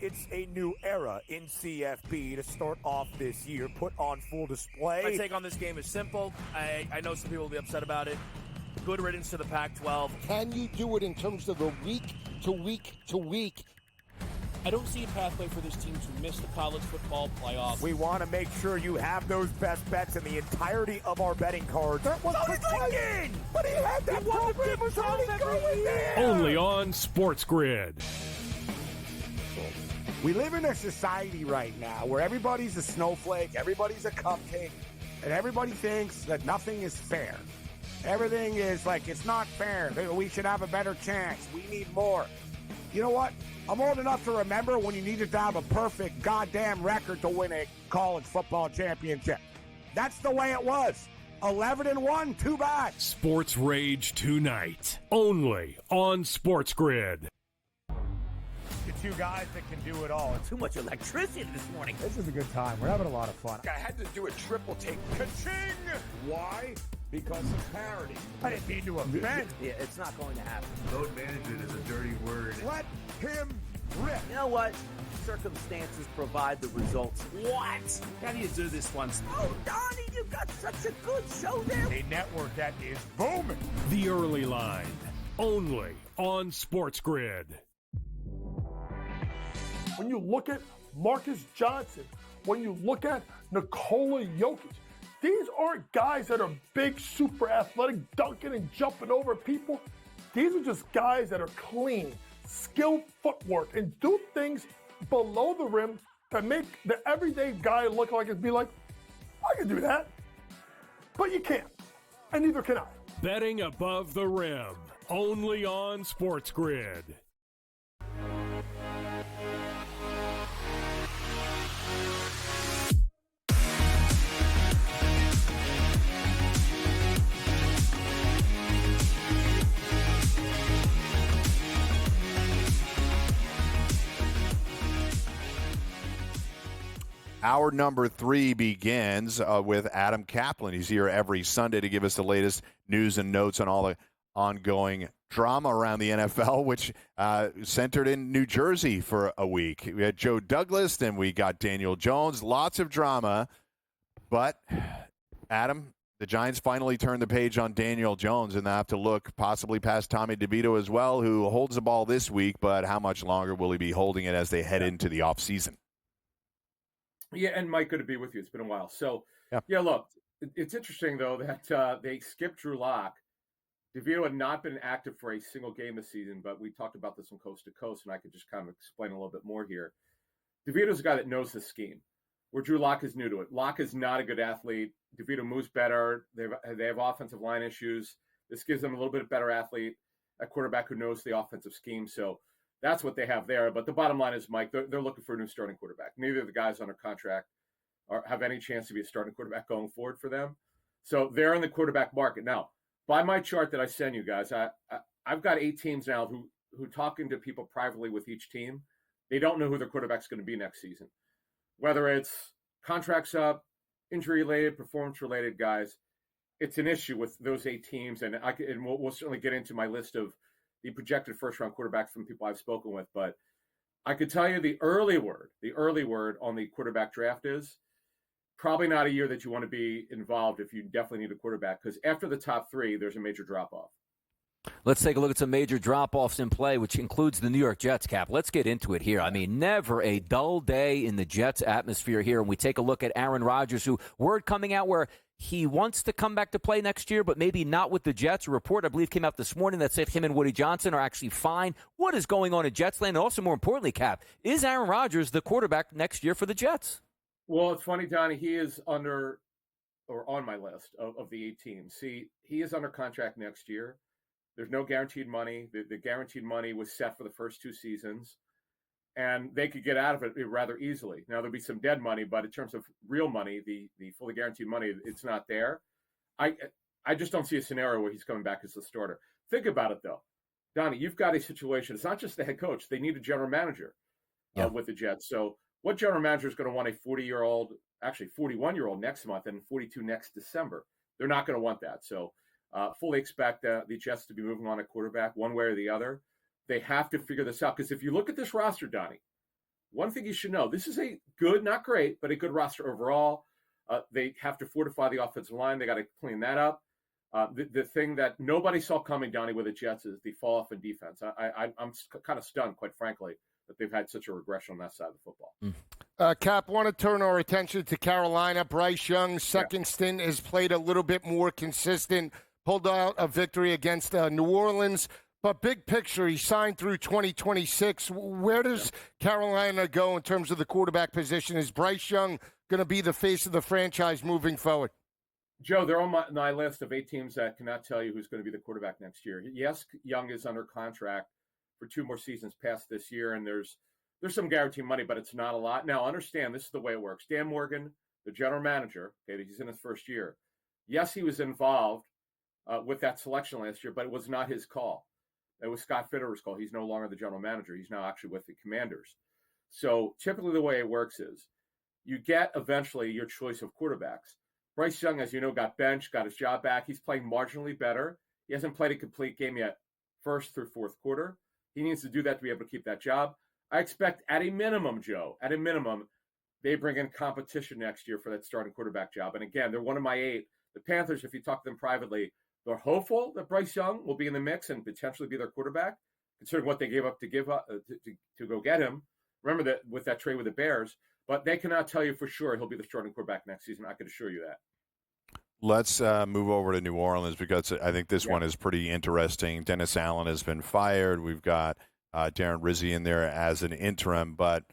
it's a new era in CFB to start off this year, put on full display. My take on this game is simple. I know some people will be upset about it. Good riddance to the Pac-12. Can you do it in terms of the week to week to week? I don't see a pathway for this team to miss the college football playoffs. We want to make sure you have those best bets in the entirety of our betting cards. That was Lincoln! But he had that program was already going there! Only on SportsGrid. We live in a society right now where everybody's a snowflake, everybody's a cupcake, and everybody thinks that nothing is fair. Everything is like, it's not fair. We should have a better chance. We need more. You know what? I'm old enough to remember when you needed to have a perfect goddamn record to win a college football championship. That's the way it was. 11-1, too bad. Sports Rage tonight, only on SportsGrid. The two guys that can do it all. Too much electricity this morning. This is a good time. We're having a lot of fun. I had to do a triple take. Ka-ching! Why? Because of parity. I didn't mean to offend. Yeah, it's not going to happen. Load management is a dirty word. Let him rip. You know what? Circumstances provide the results. What? How do you do this once? Oh, Donnie, you've got such a good show there. A network that is booming. The Early Line, only on SportsGrid. When you look at Marcus Johnson, when you look at Nikola Jokic, these aren't guys that are big, super athletic, dunking and jumping over people. These are just guys that are clean, skilled footwork, and do things below the rim that make the everyday guy look like and be like, I can do that. But you can't, and neither can I. Betting above the rim, only on SportsGrid. Hour number 3 begins with Adam Kaplan. He's here every Sunday to give us the latest news and notes on all the ongoing drama around the NFL, which centered in New Jersey for a week. We had Joe Douglas, then we got Daniel Jones. Lots of drama. But, Adam, the Giants finally turned the page on Daniel Jones, and they have to look possibly past Tommy DeVito as well, who holds the ball this week, but how much longer will he be holding it as they head into the offseason? Yeah, and Mike, good to be with you. It's been a while. So, yeah look, it's interesting, though, that they skipped Drew Lock. DeVito had not been active for a single game this season, but we talked about this from coast to coast, and I could just kind of explain a little bit more here. DeVito's a guy that knows the scheme, where Drew Lock is new to it. Lock is not a good athlete. DeVito moves better. They have offensive line issues. This gives them a little bit better athlete, a quarterback who knows the offensive scheme. So that's what they have there. But the bottom line is, Mike, they're looking for a new starting quarterback. Neither of the guys under contract have any chance to be a starting quarterback going forward for them. So they're in the quarterback market. Now, by my chart that I send you guys, I've got 8 teams now who talking to people privately with each team. They don't know who their quarterback's going to be next season. Whether it's contracts up, injury-related, performance-related guys, it's an issue with those 8 teams. And we'll certainly get into my list of the projected first-round quarterbacks from people I've spoken with. But I could tell you the early word on the quarterback draft is probably not a year that you want to be involved if you definitely need a quarterback, because after the top 3, there's a major drop-off. Let's take a look at some major drop-offs in play, which includes the New York Jets, Cap. Let's get into it here. I mean, never a dull day in the Jets atmosphere here. And we take a look at Aaron Rodgers, who word coming out where he wants to come back to play next year, but maybe not with the Jets. A report, I believe, came out this morning that said him and Woody Johnson are actually fine. What is going on in Jets land? And also, more importantly, Cap, is Aaron Rodgers the quarterback next year for the Jets? Well, it's funny, Donnie. He is on my list of the 8 teams. See, he is under contract next year. There's no guaranteed money. The guaranteed money was set for the first 2 seasons, and they could get out of it rather easily. Now, there'll be some dead money, but in terms of real money, the fully guaranteed money, it's not there. I just don't see a scenario where he's coming back as the starter. Think about it, though. Donnie, you've got a situation. It's not just the head coach. They need a general manager with the Jets. So what general manager is going to want a 40-year-old, actually 41-year-old next month and 42 next December? They're not going to want that. So fully expect the Jets to be moving on a quarterback one way or the other. They have to figure this out, because if you look at this roster, Donnie, one thing you should know, this is a good, not great, but a good roster overall. They have to fortify the offensive line. They got to clean that up. The thing that nobody saw coming, Donnie, with the Jets is the fall off in defense. I'm kind of stunned, quite frankly, that they've had such a regression on that side of the football. Cap, want to turn our attention to Carolina. Bryce Young's second stint has played a little bit more consistent, pulled out a victory against New Orleans. But big picture, he signed through 2026. Where does Carolina go in terms of the quarterback position? Is Bryce Young going to be the face of the franchise moving forward? Joe, they're on my list of 8 teams that cannot tell you who's going to be the quarterback next year. Yes, Young is under contract for 2 more seasons past this year, and there's some guaranteed money, but it's not a lot. Now, understand, this is the way it works. Dan Morgan, the general manager, okay, he's in his first year. Yes, he was involved with that selection last year, but it was not his call. It was Scott Fitterer's call. He's no longer the general manager. He's now actually with the Commanders. So typically the way it works is you get eventually your choice of quarterbacks. Bryce Young, as you know, got benched, got his job back. He's playing marginally better. He hasn't played a complete game yet, first through fourth quarter. He needs to do that to be able to keep that job. I expect at a minimum, Joe, they bring in competition next year for that starting quarterback job. And again, they're one of my 8. The Panthers, if you talk to them privately, they're hopeful that Bryce Young will be in the mix and potentially be their quarterback, considering what they gave up to go get him. Remember that with that trade with the Bears, but they cannot tell you for sure he'll be the starting quarterback next season. I can assure you that. Let's move over to New Orleans because I think this one is pretty interesting. Dennis Allen has been fired. We've got Darren Rizzi in there as an interim, but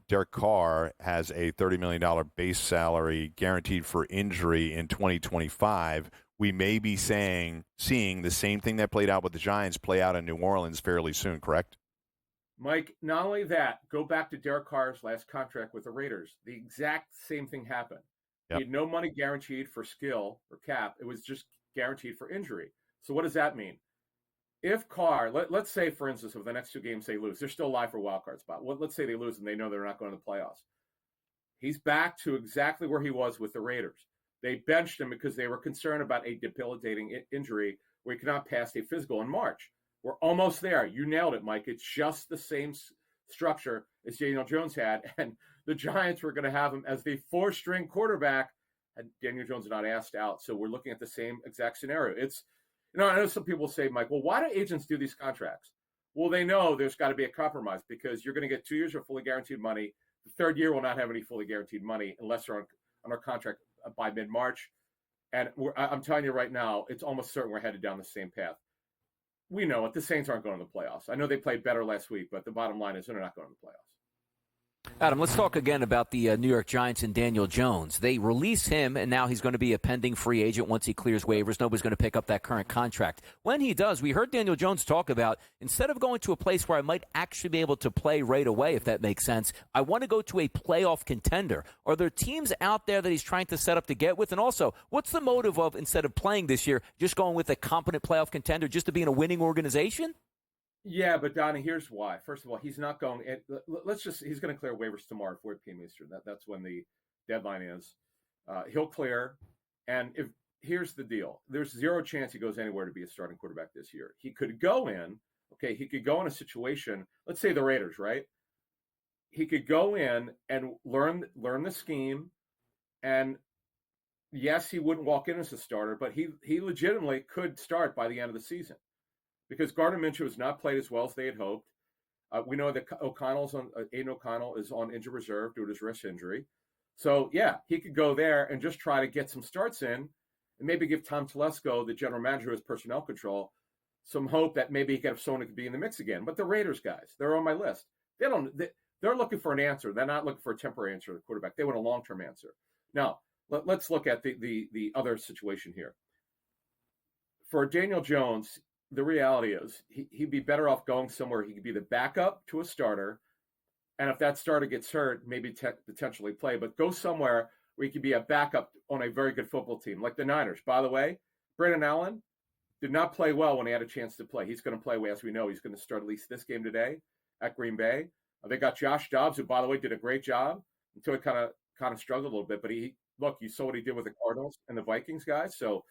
Derek Carr has a $30 million base salary guaranteed for injury in 2025. We may be seeing the same thing that played out with the Giants play out in New Orleans fairly soon, correct? Mike, not only that, go back to Derek Carr's last contract with the Raiders. The exact same thing happened. He had no money guaranteed for skill or cap. It was just guaranteed for injury. So what does that mean? If Carr, let's say, for instance, if the next 2 games they lose, they're still alive for a wild card spot. Well, let's say they lose and they know they're not going to the playoffs. He's back to exactly where he was with the Raiders. They benched him because they were concerned about a debilitating injury where he could not pass a physical in March. We're almost there. You nailed it, Mike. It's just the same structure as Daniel Jones had, and the Giants were going to have him as the 4th-string quarterback, and Daniel Jones not asked out. So we're looking at the same exact scenario. It's, I know some people say, Mike, well, why do agents do these contracts? Well, they know there's got to be a compromise because you're going to get 2 years of fully guaranteed money. The 3rd year will not have any fully guaranteed money unless they're on our contract by mid-March. And I'm telling you right now, it's almost certain we're headed down the same path. We know it. The Saints aren't going to the playoffs. I know they played better last week, but the bottom line is they're not going to the playoffs. Adam, let's talk again about the New York Giants and Daniel Jones. They release him, and now he's going to be a pending free agent once he clears waivers. Nobody's going to pick up that current contract. When he does, we heard Daniel Jones talk about, instead of going to a place where I might actually be able to play right away, if that makes sense, I want to go to a playoff contender. Are there teams out there that he's trying to set up to get with? And also, what's the motive of, instead of playing this year, just going with a competent playoff contender just to be in a winning organization? Yeah, but Donnie, here's why. First of all, he's not going. He's going to clear waivers tomorrow, 4 p.m. Eastern. That's when the deadline is. He'll clear, and here's the deal: there's 0 chance he goes anywhere to be a starting quarterback this year. He could go in. Okay, he could go in a situation. Let's say the Raiders, right? He could go in and learn the scheme, and yes, he wouldn't walk in as a starter, but he legitimately could start by the end of the season. Because Gardner Minshew has not played as well as they had hoped. We know that Aiden O'Connell is on injured reserve due to his wrist injury. So, yeah, he could go there and just try to get some starts in and maybe give Tom Telesco, the general manager who has personnel control, some hope that maybe he could have someone who could be in the mix again. But the Raiders guys, they're on my list. They're looking for an answer. They're not looking for a temporary answer to the quarterback. They want a long-term answer. Now, let's look at the other situation here. For Daniel Jones, the reality is he'd be better off going somewhere he could be the backup to a starter. And if that starter gets hurt, maybe potentially play. But go somewhere where he could be a backup on a very good football team, like the Niners. By the way, Brandon Allen did not play well when he had a chance to play. He's going to play, as we know, he's going to start at least this game today at Green Bay. They got Josh Dobbs, who, by the way, did a great job until he kind of struggled a little bit. But you saw what he did with the Cardinals and the Vikings guys. So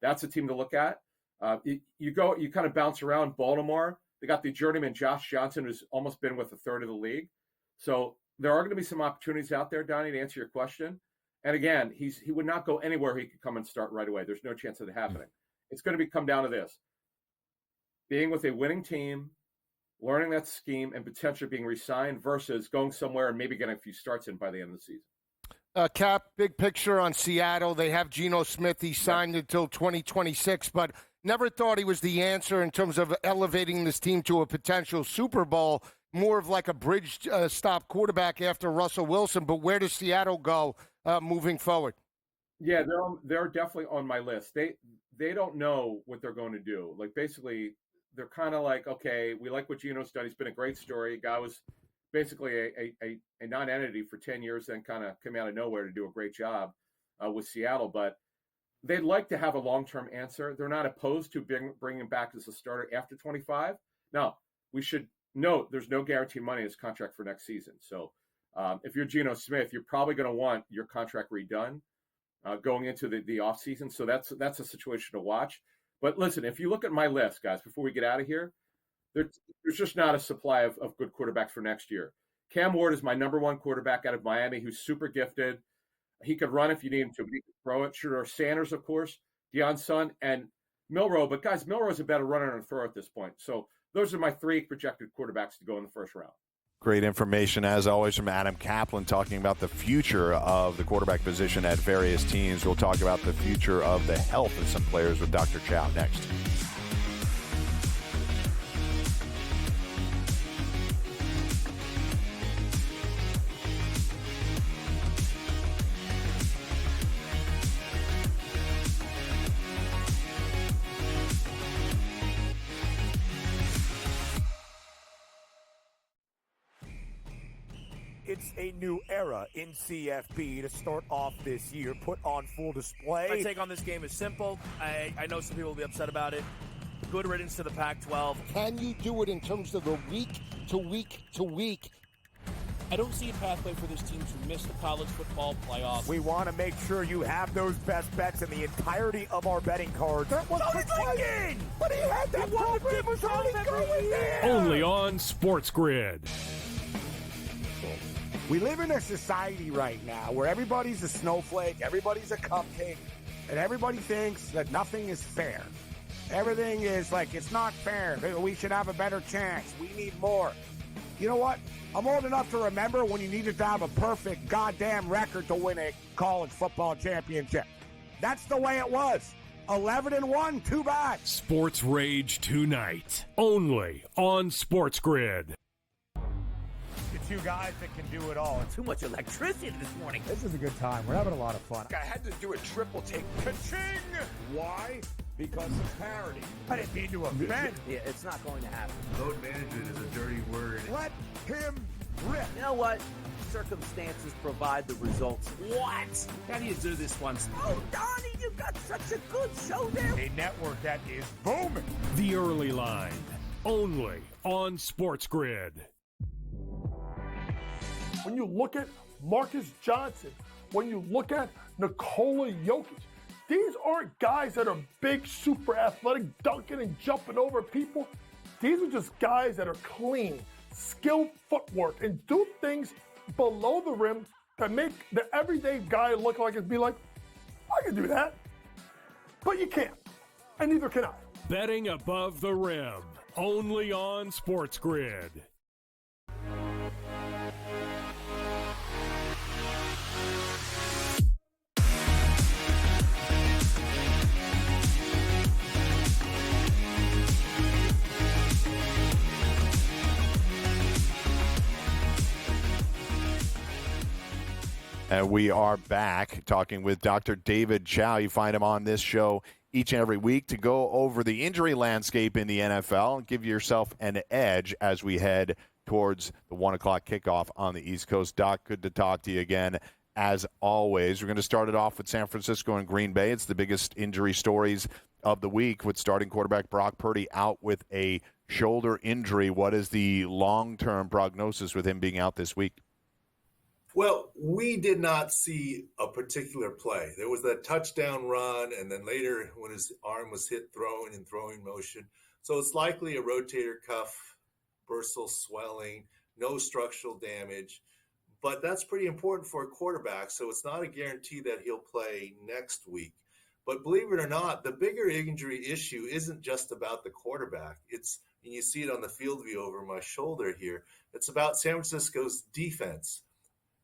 that's a team to look at. You kind of bounce around Baltimore. They got the journeyman Josh Johnson, who's almost been with a third of the league. So there are going to be some opportunities out there, Donnie, to answer your question. And again, he would not go anywhere he could come and start right away. There's no chance of it happening. It's going to come down to this: being with a winning team, learning that scheme, and potentially being re-signed versus going somewhere and maybe getting a few starts in by the end of the season. Cap, big picture on Seattle. They have Geno Smith. He signed until 2026, but never thought he was the answer in terms of elevating this team to a potential Super Bowl. More of like a bridge stop quarterback after Russell Wilson. But where does Seattle go moving forward? Yeah, they're definitely on my list. They don't know what they're going to do. Like, basically, they're kind of like, okay, we like what Geno's done. He's been a great story. Guy was basically a non-entity for 10 years, then kind of came out of nowhere to do a great job with Seattle. But they'd like to have a long-term answer. They're not opposed to bringing him back as a starter after 25. Now, we should note there's no guaranteed money in his contract for next season. So if you're Geno Smith, you're probably going to want your contract redone going into the offseason. So that's a situation to watch. But listen, if you look at my list, guys, before we get out of here, there's just not a supply of good quarterbacks for next year. Cam Ward is my number one quarterback out of Miami, who's super gifted. He could run if you need him to, but he could throw it. Sure, Sanders, of course, Deion Sun, and Milroe. But, guys, Milroe's a better runner and thrower at this point. So those are my three projected quarterbacks to go in the first round. Great information, as always, from Adam Kaplan, talking about the future of the quarterback position at various teams. We'll talk about the future of the health of some players with Dr. Chow next. It's a new era in CFB to start off this year, put on full display. My take on this game is simple. I know some people will be upset about it. Good riddance to the Pac-12. Can you do it in terms of the week to week to week? I don't see a pathway for this team to miss the college football playoffs. We want to make sure you have those best bets in the entirety of our betting cards. That was Lincoln! But he had that program was already going there! Only on SportsGrid. We live in a society right now where everybody's a snowflake, everybody's a cupcake, and everybody thinks that nothing is fair. Everything is like, it's not fair. We should have a better chance. We need more. You know what? I'm old enough to remember when you needed to have a perfect goddamn record to win a college football championship. That's the way it was. 11-1, too bad. Sports Rage tonight, only on SportsGrid. Two guys that can do it all. Too much electricity this morning. This is a good time. We're having a lot of fun. I had to do a triple take. Ka-ching! Why? Because of parity. I didn't mean to offend. Yeah, it's not going to happen. Load management is a dirty word. Let him rip. You know what? Circumstances provide the results. What? How do you do this one? Oh, Donnie, you've got such a good show there. A network that is booming. The Early Line, only on SportsGrid. When you look at Marcus Johnson, when you look at Nikola Jokic, these aren't guys that are big, super athletic, dunking and jumping over people. These are just guys that are clean, skilled footwork, and do things below the rim that make the everyday guy look like and be like, I can do that. But you can't, and neither can I. Betting above the rim, only on SportsGrid. And we are back talking with Dr. David Chow. You find him on this show each and every week to go over the injury landscape in the NFL and give yourself an edge as we head towards the 1 o'clock kickoff on the East Coast. Doc, good to talk to you again. As always, we're going to start it off with San Francisco and Green Bay. It's the biggest injury stories of the week, with starting quarterback Brock Purdy out with a shoulder injury. What is the long-term prognosis with him being out this week? Well, we did not see a particular play. There was that touchdown run, and then later when his arm was hit throwing in throwing motion. So it's likely a rotator cuff, bursal swelling, no structural damage. But that's pretty important for a quarterback, so it's not a guarantee that he'll play next week. But believe it or not, the bigger injury issue isn't just about the quarterback. And you see it on the field view over my shoulder here. It's about San Francisco's defense.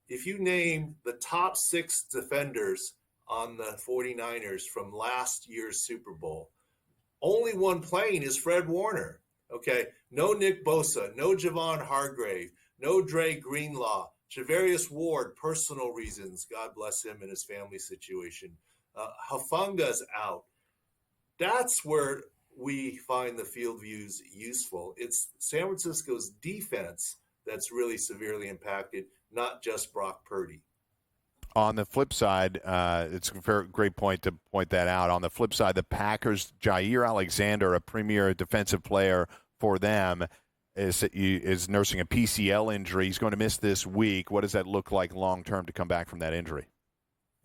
If you name the top 6 defenders on the 49ers from last year's Super Bowl, only one playing is Fred Warner. Okay, no Nick Bosa, no Javon Hargrave, no Dre Greenlaw, Javarius Ward, personal reasons. God bless him and his family situation. Hafunga's out. That's where we find the field views useful. It's San Francisco's defense that's really severely impacted, not just Brock Purdy. On the flip side, it's a great point to point that out. On the flip side, the Packers, Jair Alexander, a premier defensive player for them, is nursing a PCL injury. He's going to miss this week. What does that look like long-term to come back from that injury?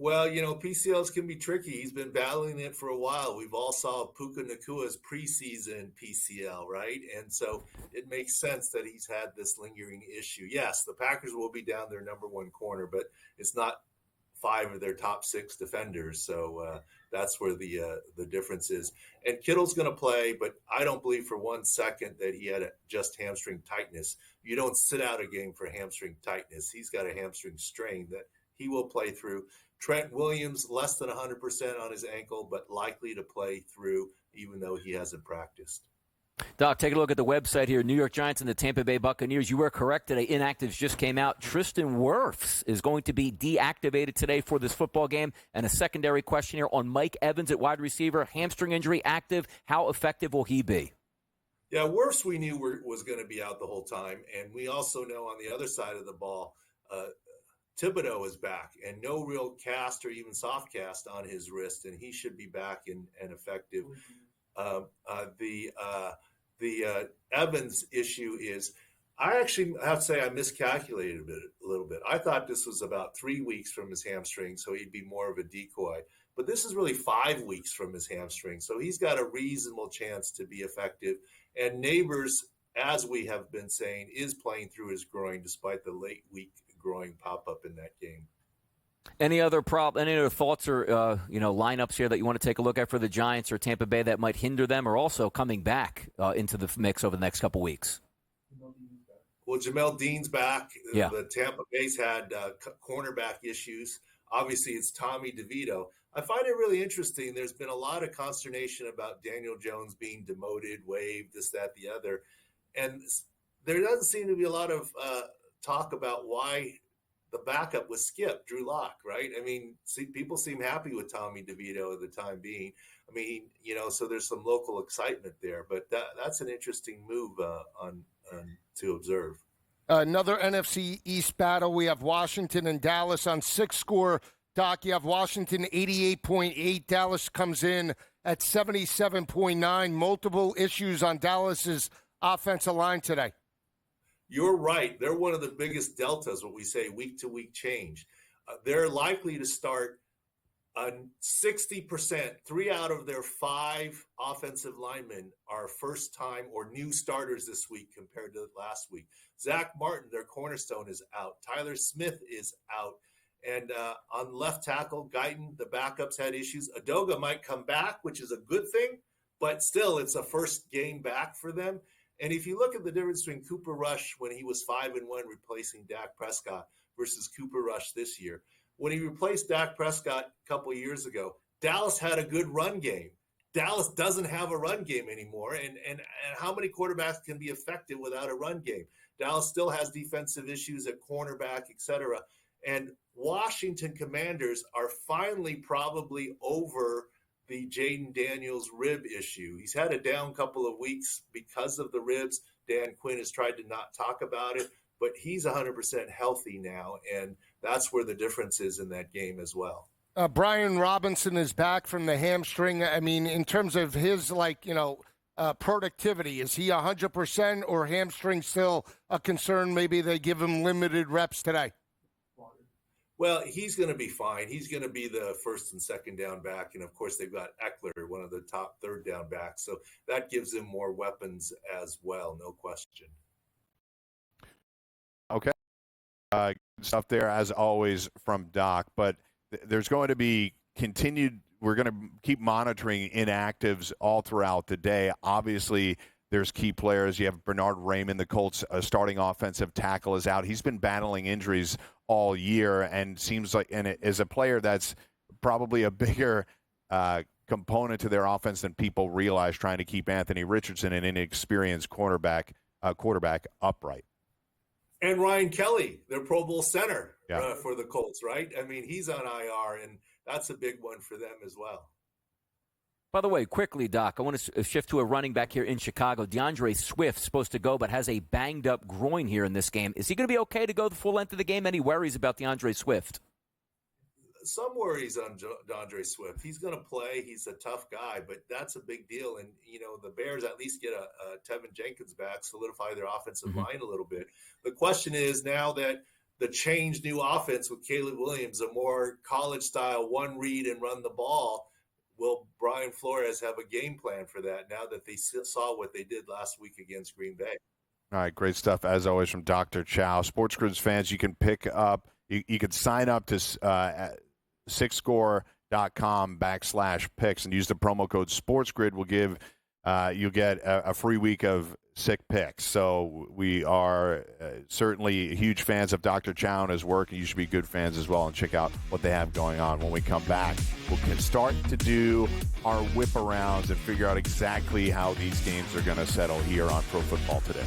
Well, PCLs can be tricky. He's been battling it for a while. We've all saw Puka Nakua's preseason PCL, right? And so it makes sense that he's had this lingering issue. Yes, the Packers will be down their number 1 corner, but it's not 5 of their top 6 defenders. So that's where the difference is. And Kittle's going to play, but I don't believe for 1 second that he had just hamstring tightness. You don't sit out a game for hamstring tightness. He's got a hamstring strain that he will play through. Trent Williams, less than 100% on his ankle, but likely to play through, even though he hasn't practiced. Doc, take a look at the website here. New York Giants and the Tampa Bay Buccaneers. You were correct today. Inactives just came out. Tristan Wirfs is going to be deactivated today for this football game. And a secondary question here on Mike Evans at wide receiver. Hamstring injury, active. How effective will he be? Yeah, Wirfs we knew was going to be out the whole time. And we also know on the other side of the ball, Thibodeau is back, and no real cast or even soft cast on his wrist, and he should be back and effective. The Evans issue is, I actually have to say I miscalculated a little bit. I thought this was about 3 weeks from his hamstring, so he'd be more of a decoy. But this is really 5 weeks from his hamstring, so he's got a reasonable chance to be effective. And Neighbors, as we have been saying, is playing through his groin despite the late week groin pop-up in that game. Any other thoughts or lineups here that you want to take a look at for the Giants or Tampa Bay that might hinder them, or also coming back into the mix over the next couple weeks? Well, Jamel Dean's back. Yeah. The Tampa Bay's had cornerback issues. Obviously, it's Tommy DeVito. I find it really interesting. There's been a lot of consternation about Daniel Jones being demoted, waived, this, that, the other. And there doesn't seem to be a lot of talk about why the backup was skipped, Drew Lock, right? I mean, people seem happy with Tommy DeVito at the time being. I mean, so there's some local excitement there, but that's an interesting move to observe. Another NFC East battle. We have Washington and Dallas on 6-score. Doc, you have Washington 88.8. Dallas comes in at 77.9. Multiple issues on Dallas's offensive line today. You're right. They're one of the biggest deltas, what we say, week-to-week change. They're likely to start 60%. 3 out of their 5 offensive linemen are first-time or new starters this week compared to last week. Zach Martin, their cornerstone, is out. Tyler Smith is out. And on left tackle, Guyton, the backups had issues. Adoga might come back, which is a good thing, but still it's a first game back for them. And if you look at the difference between Cooper Rush when he was 5-1 replacing Dak Prescott versus Cooper Rush this year, when he replaced Dak Prescott a couple of years ago, Dallas had a good run game. Dallas doesn't have a run game anymore. And how many quarterbacks can be effective without a run game? Dallas still has defensive issues at cornerback, et cetera. And Washington Commanders are finally probably over the Jaden Daniels rib issue. He's had a down couple of weeks because of the ribs. Dan Quinn has tried to not talk about it, but he's 100% healthy now, and that's where the difference is in that game as well. Brian Robinson is back from the hamstring. I mean, in terms of his, productivity, is he 100% or hamstring still a concern? Maybe they give him limited reps today. Well, he's going to be fine. He's going to be the first and second down back. And, of course, they've got Eckler, one of the top third down backs. So that gives him more weapons as well, no question. stuff there, as always, from Doc. But there's going to be continued – we're going to keep monitoring inactives all throughout the day. Obviously, there's key players. You have Bernard Raymond, the Colts starting offensive tackle, is out. He's been battling injuries all year and seems like – and is a player that's probably a bigger component to their offense than people realize, trying to keep Anthony Richardson, an inexperienced quarterback upright. And Ryan Kelly, their Pro Bowl center for the Colts, right? I mean, he's on IR, and that's a big one for them as well. By the way, quickly, Doc, I want to shift to a running back here in Chicago. DeAndre Swift supposed to go, but has a banged-up groin here in this game. Is he going to be okay to go the full length of the game? Any worries about DeAndre Swift? Some worries on DeAndre Swift. He's going to play. He's a tough guy, but that's a big deal. And, the Bears at least get a Tevin Jenkins back, solidify their offensive line a little bit. The question is, now that the changed new offense with Caleb Williams, a more college-style one read and run the ball, will Brian Flores have a game plan for that now that they saw what they did last week against Green Bay? All right, great stuff, as always, from Dr. Chow. SportsGrid fans, you can pick up, you can sign up to SixScore.com/picks and use the promo code SportsGrid. Will give you'll get a free week of sick picks. So we are certainly huge fans of Dr. Chow and his work, and you should be good fans as well and check out what they have going on. When we come back, we'll start to do our whip arounds and figure out exactly how these games are going to settle here on Pro Football Today.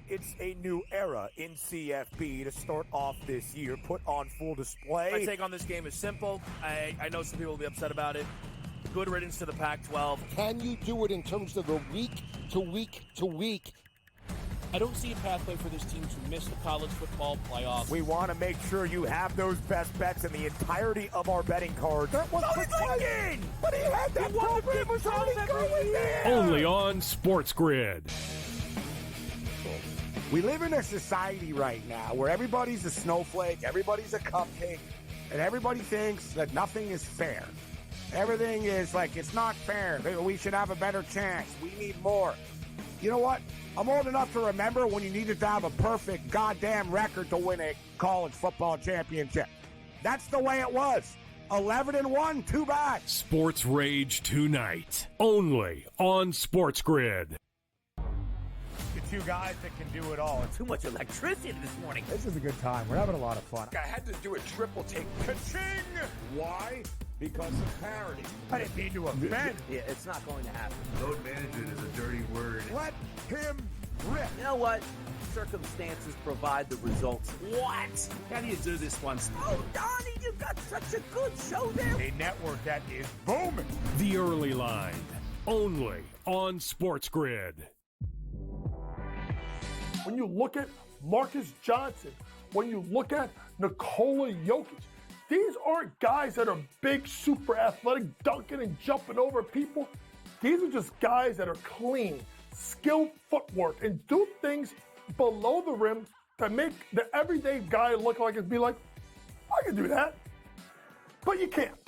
It's a new era in CFB to start off this year, put on full display. My take on this game is simple. I know some people will be upset about it. Good riddance to the Pac-12. Can you do it in terms of a week to week to week? I don't see a pathway for this team to miss the college football playoffs. We want to make sure you have those best bets in the entirety of our betting cards. That was thinking, but he had that program was already going there. Only on SportsGrid. We live in a society right now where everybody's a snowflake, everybody's a cupcake, and everybody thinks that nothing is fair. Everything is like, it's not fair. We should have a better chance. We need more. You know what? I'm old enough to remember when you needed to have a perfect goddamn record to win a college football championship. That's the way it was. 11-1, too bad. Sports Rage tonight, only on SportsGrid. The two guys that can do it all. Too much electricity this morning. This is a good time. We're having a lot of fun. I had to do a triple take. Ka-ching! Why? Because of parity. I didn't mean to offend. Yeah, it's not going to happen. Load management is a dirty word. Let him rip. You know what? Circumstances provide the results. What? How do you do this once? Oh, Donnie, you've got such a good show there. A network that is booming. The Early Line, only on SportsGrid. When you look at Marcus Johnson, when you look at Nikola Jokic, these aren't guys that are big, super athletic, dunking and jumping over people. These are just guys that are clean, skilled footwork, and do things below the rim that make the everyday guy look like it'd be like, I can do that. But you can't,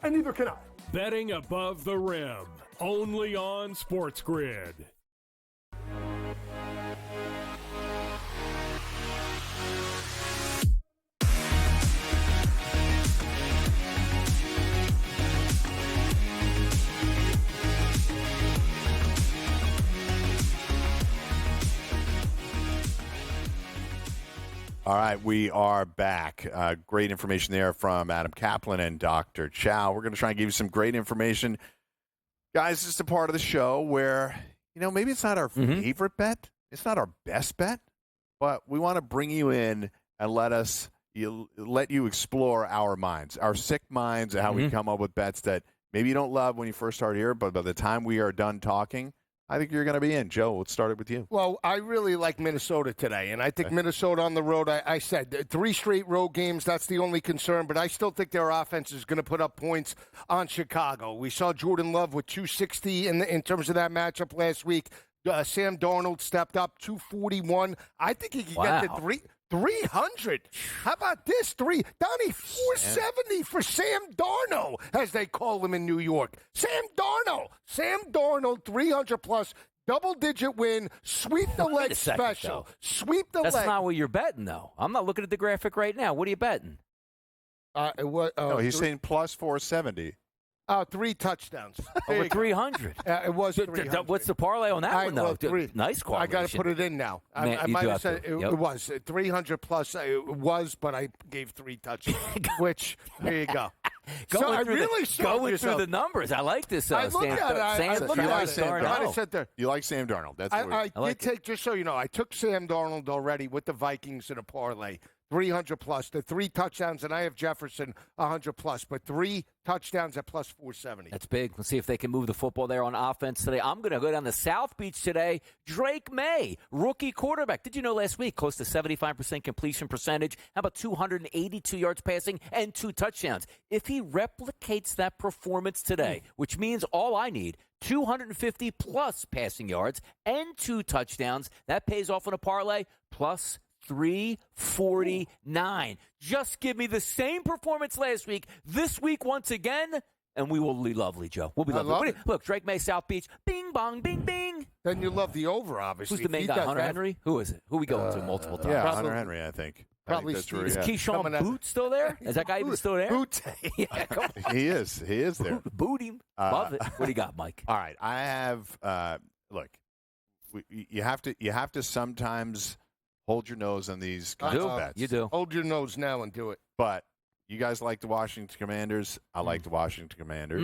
and neither can I. Betting above the rim, only on SportsGrid. All right, we are back. Great information there from Adam Kaplan and Dr. Chow. We're going to try and give you some great information. Guys, this is the part of the show where, maybe it's not our favorite bet. It's not our best bet, but we want to bring you in and let you explore our minds, our sick minds, and how we come up with bets that maybe you don't love when you first start here, but by the time we are done talking, I think you're going to be in. Joe, let's start it with you. Well, I really like Minnesota today, and I think Minnesota on the road, I said 3 straight road games, that's the only concern, but I still think their offense is going to put up points on Chicago. We saw Jordan Love with 260 in terms of that matchup last week. Sam Darnold stepped up 241. I think he can get to 300. How about this? Donnie, 470 for Sam Darnold, as they call him in New York. Sam Darnold, 300 plus. Double-digit win, sweep the leg special. Sweep the leg. That's not what you're betting, though. I'm not looking at the graphic right now. What are you betting? No, he's saying plus 470. 3 touchdowns. Over 300. It was 300. What's the parlay on that one, though? Nice correlation. I got to put it in now. I might have said it was 300 plus. It was, but I gave 3 touchdowns, which, there you go. Going through the numbers. I like this. I look at it. You like Sam Darnold. That's I did take, just so you know, I took Sam Darnold already with the Vikings in a parlay. 300 plus, the 3 touchdowns, and I have Jefferson 100 plus, but 3 touchdowns at plus 470. That's big. Let's see if they can move the football there on offense today. I'm going to go down to South Beach today. Drake May, rookie quarterback. Did you know last week, close to 75% completion percentage? How about 282 yards passing and 2 touchdowns? If he replicates that performance today, which means all I need, 250 plus passing yards and 2 touchdowns, that pays off on a parlay, plus 349. Just give me the same performance last week, this week once again, and we will be lovely, Joe. We'll be lovely. Look, Drake May, South Beach, bing, bong, bing, bing. Then you love the over, obviously. Who's the main guy, Hunter Henry? Who is it? Who we going to multiple times? Yeah, Hunter Henry, I think. Probably that's where, Is Keyshawn Boot still there? Is that guy even still there? Boot. Yeah, come on. He is there. Boot him. Love it. What do you got, Mike? All right, I have. Look, you have to sometimes hold your nose on these kinds of bets. You do. Hold your nose now and do it. But you guys like the Washington Commanders. I like the Washington Commanders.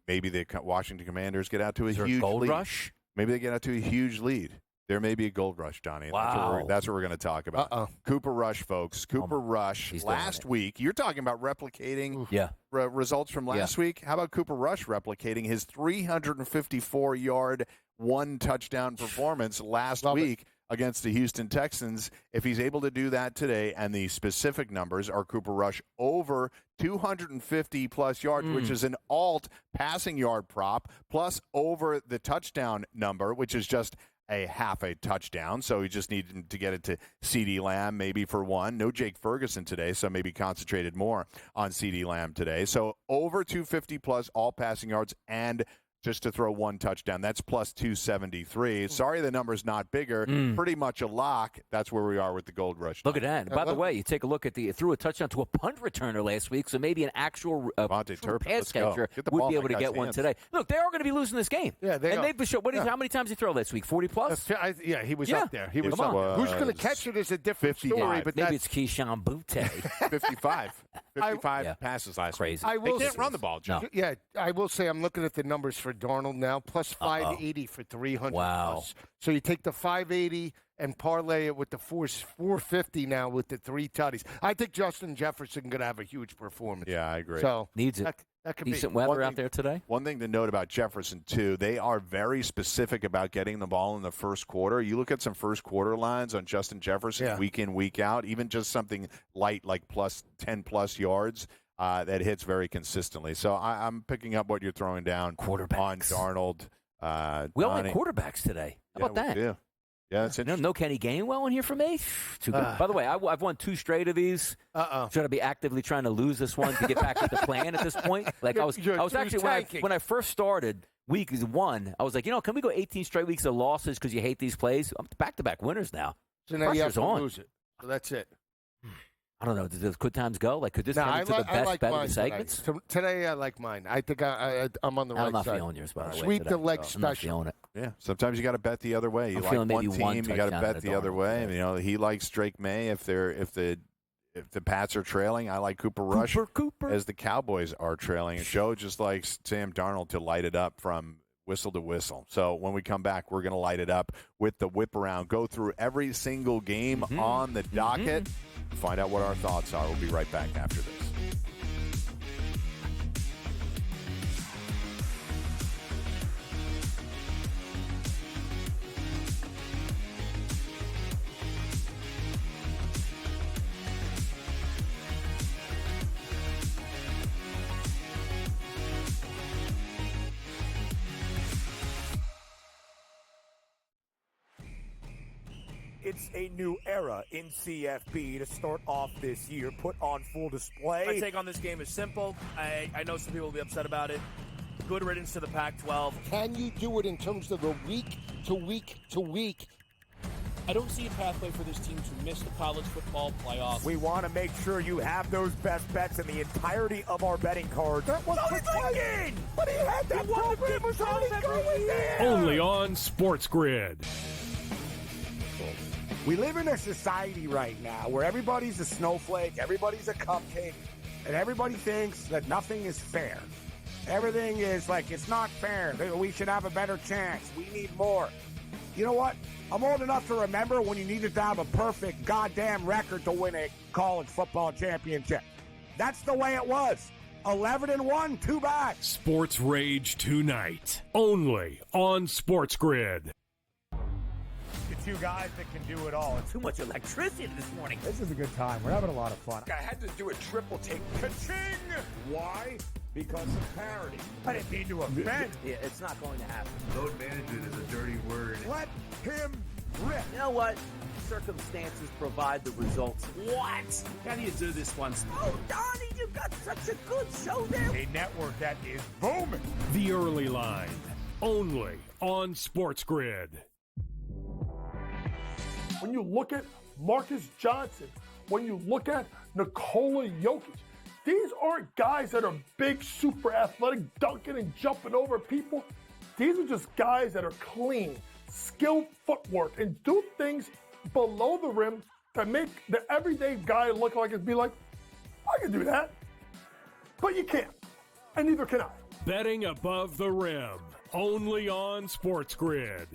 Maybe the Washington Commanders get out to a huge gold lead. rush? Maybe they get out to a huge lead. There may be a gold rush, Johnny. Wow. That's what we're going to talk about. Cooper Rush, folks. Cooper Rush last week. You're talking about replicating results from last week. How about Cooper Rush replicating his 354-yard, 1-touchdown performance last week against the Houston Texans? If he's able to do that today, and the specific numbers are Cooper Rush over 250-plus yards, which is an alt passing yard prop, plus over the touchdown number, which is just a half a touchdown. So he just needed to get it to CeeDee Lamb maybe for 1. No Jake Ferguson today, so maybe concentrated more on CeeDee Lamb today. So over 250-plus all passing yards and just to throw 1 touchdown. That's plus 273. Sorry the number's not bigger. Pretty much a lock. That's where we are with the gold rush. Look at that. By the way, you take a look at threw a touchdown to a punt returner last week, so maybe an actual pass catcher would be able to get one today. Look, they are going to be losing this game. Yeah, they are. They've shown, how many times did he throw last week? 40-plus? He was up there. He was up there. Who's going to catch it is a different story. But maybe it's Keyshawn Butte. 55 passes last week. They can't run the ball, John. Yeah, I will say I'm looking at the numbers for Darnold now. Plus 580 for 300. Wow. Plus. So you take the 580 and parlay it with the 450 now with the 3 tutties. I think Justin Jefferson going to have a huge performance. Yeah, I agree. So needs it. That could decent be. weather out there today. One thing to note about Jefferson, too, they are very specific about getting the ball in the first quarter. You look at some first quarter lines on Justin Jefferson week in, week out, even just something light like plus 10-plus yards. That hits very consistently. So I'm picking up what you're throwing down on Darnold. We all had quarterbacks today. How about that? Yeah, that's interesting. No Kenny Gainwell in here for me? Too good. By the way, I've won 2 straight of these. Should I be actively trying to lose this one to get back with the plan at this point? Like I was actually when I first started week 1, I was like, can we go 18 straight weeks of losses because you hate these plays? I'm back-to-back winners now. So now you have to lose it. So that's it. I don't know. Does good times go? Like, could this turn into the best bet of the segments? Today, I like mine. I think I'm on the right side. I'm not feeling yours, by the way. Sweep the leg special. I'm not feeling it. Yeah, sometimes you got to bet the other way. You I'm like feeling one maybe team, one you got to bet the other way. He likes Drake May if the Pats are trailing. I like Cooper Rush as the Cowboys are trailing. And Joe just likes Sam Darnold to light it up from whistle to whistle. So when we come back, we're going to light it up with the whip around, go through every single game on the docket, find out what our thoughts are. We'll be right back after this. It's a new era in CFB to start off this year, put on full display. My take on this game is simple. I know some people will be upset about it. Good riddance to the Pac-12. Can you do it in terms of the week to week to week? I don't see a pathway for this team to miss the college football playoffs. We want to make sure you have those best bets in the entirety of our betting cards. That was Lincoln! But he had that program was already going there! Only on SportsGrid. We live in a society right now where everybody's a snowflake, everybody's a cupcake, and everybody thinks that nothing is fair. Everything is like, it's not fair. We should have a better chance. We need more. You know what? I'm old enough to remember when you needed to have a perfect goddamn record to win a college football championship. That's the way it was. 11-1, too bad. Sports Rage tonight, only on SportsGrid. The two guys that can do it all. Too much electricity this morning. This is a good time. We're having a lot of fun. I had to do a triple take. Ka-ching! Why? Because of parity. I didn't mean to offend. Yeah, it's not going to happen. Load management is a dirty word. Let him rip. You know what? Circumstances provide the results. What? How do you do this once? Oh, Donnie, you got such a good show there. A network that is booming. The Early Line, only on SportsGrid. When you look at Marcus Johnson, when you look at Nikola Jokic, these aren't guys that are big, super athletic, dunking and jumping over people. These are just guys that are clean, skilled footwork, and do things below the rim that make the everyday guy look like it'd be like, I can do that. But you can't, and neither can I. Betting above the rim, only on SportsGrid.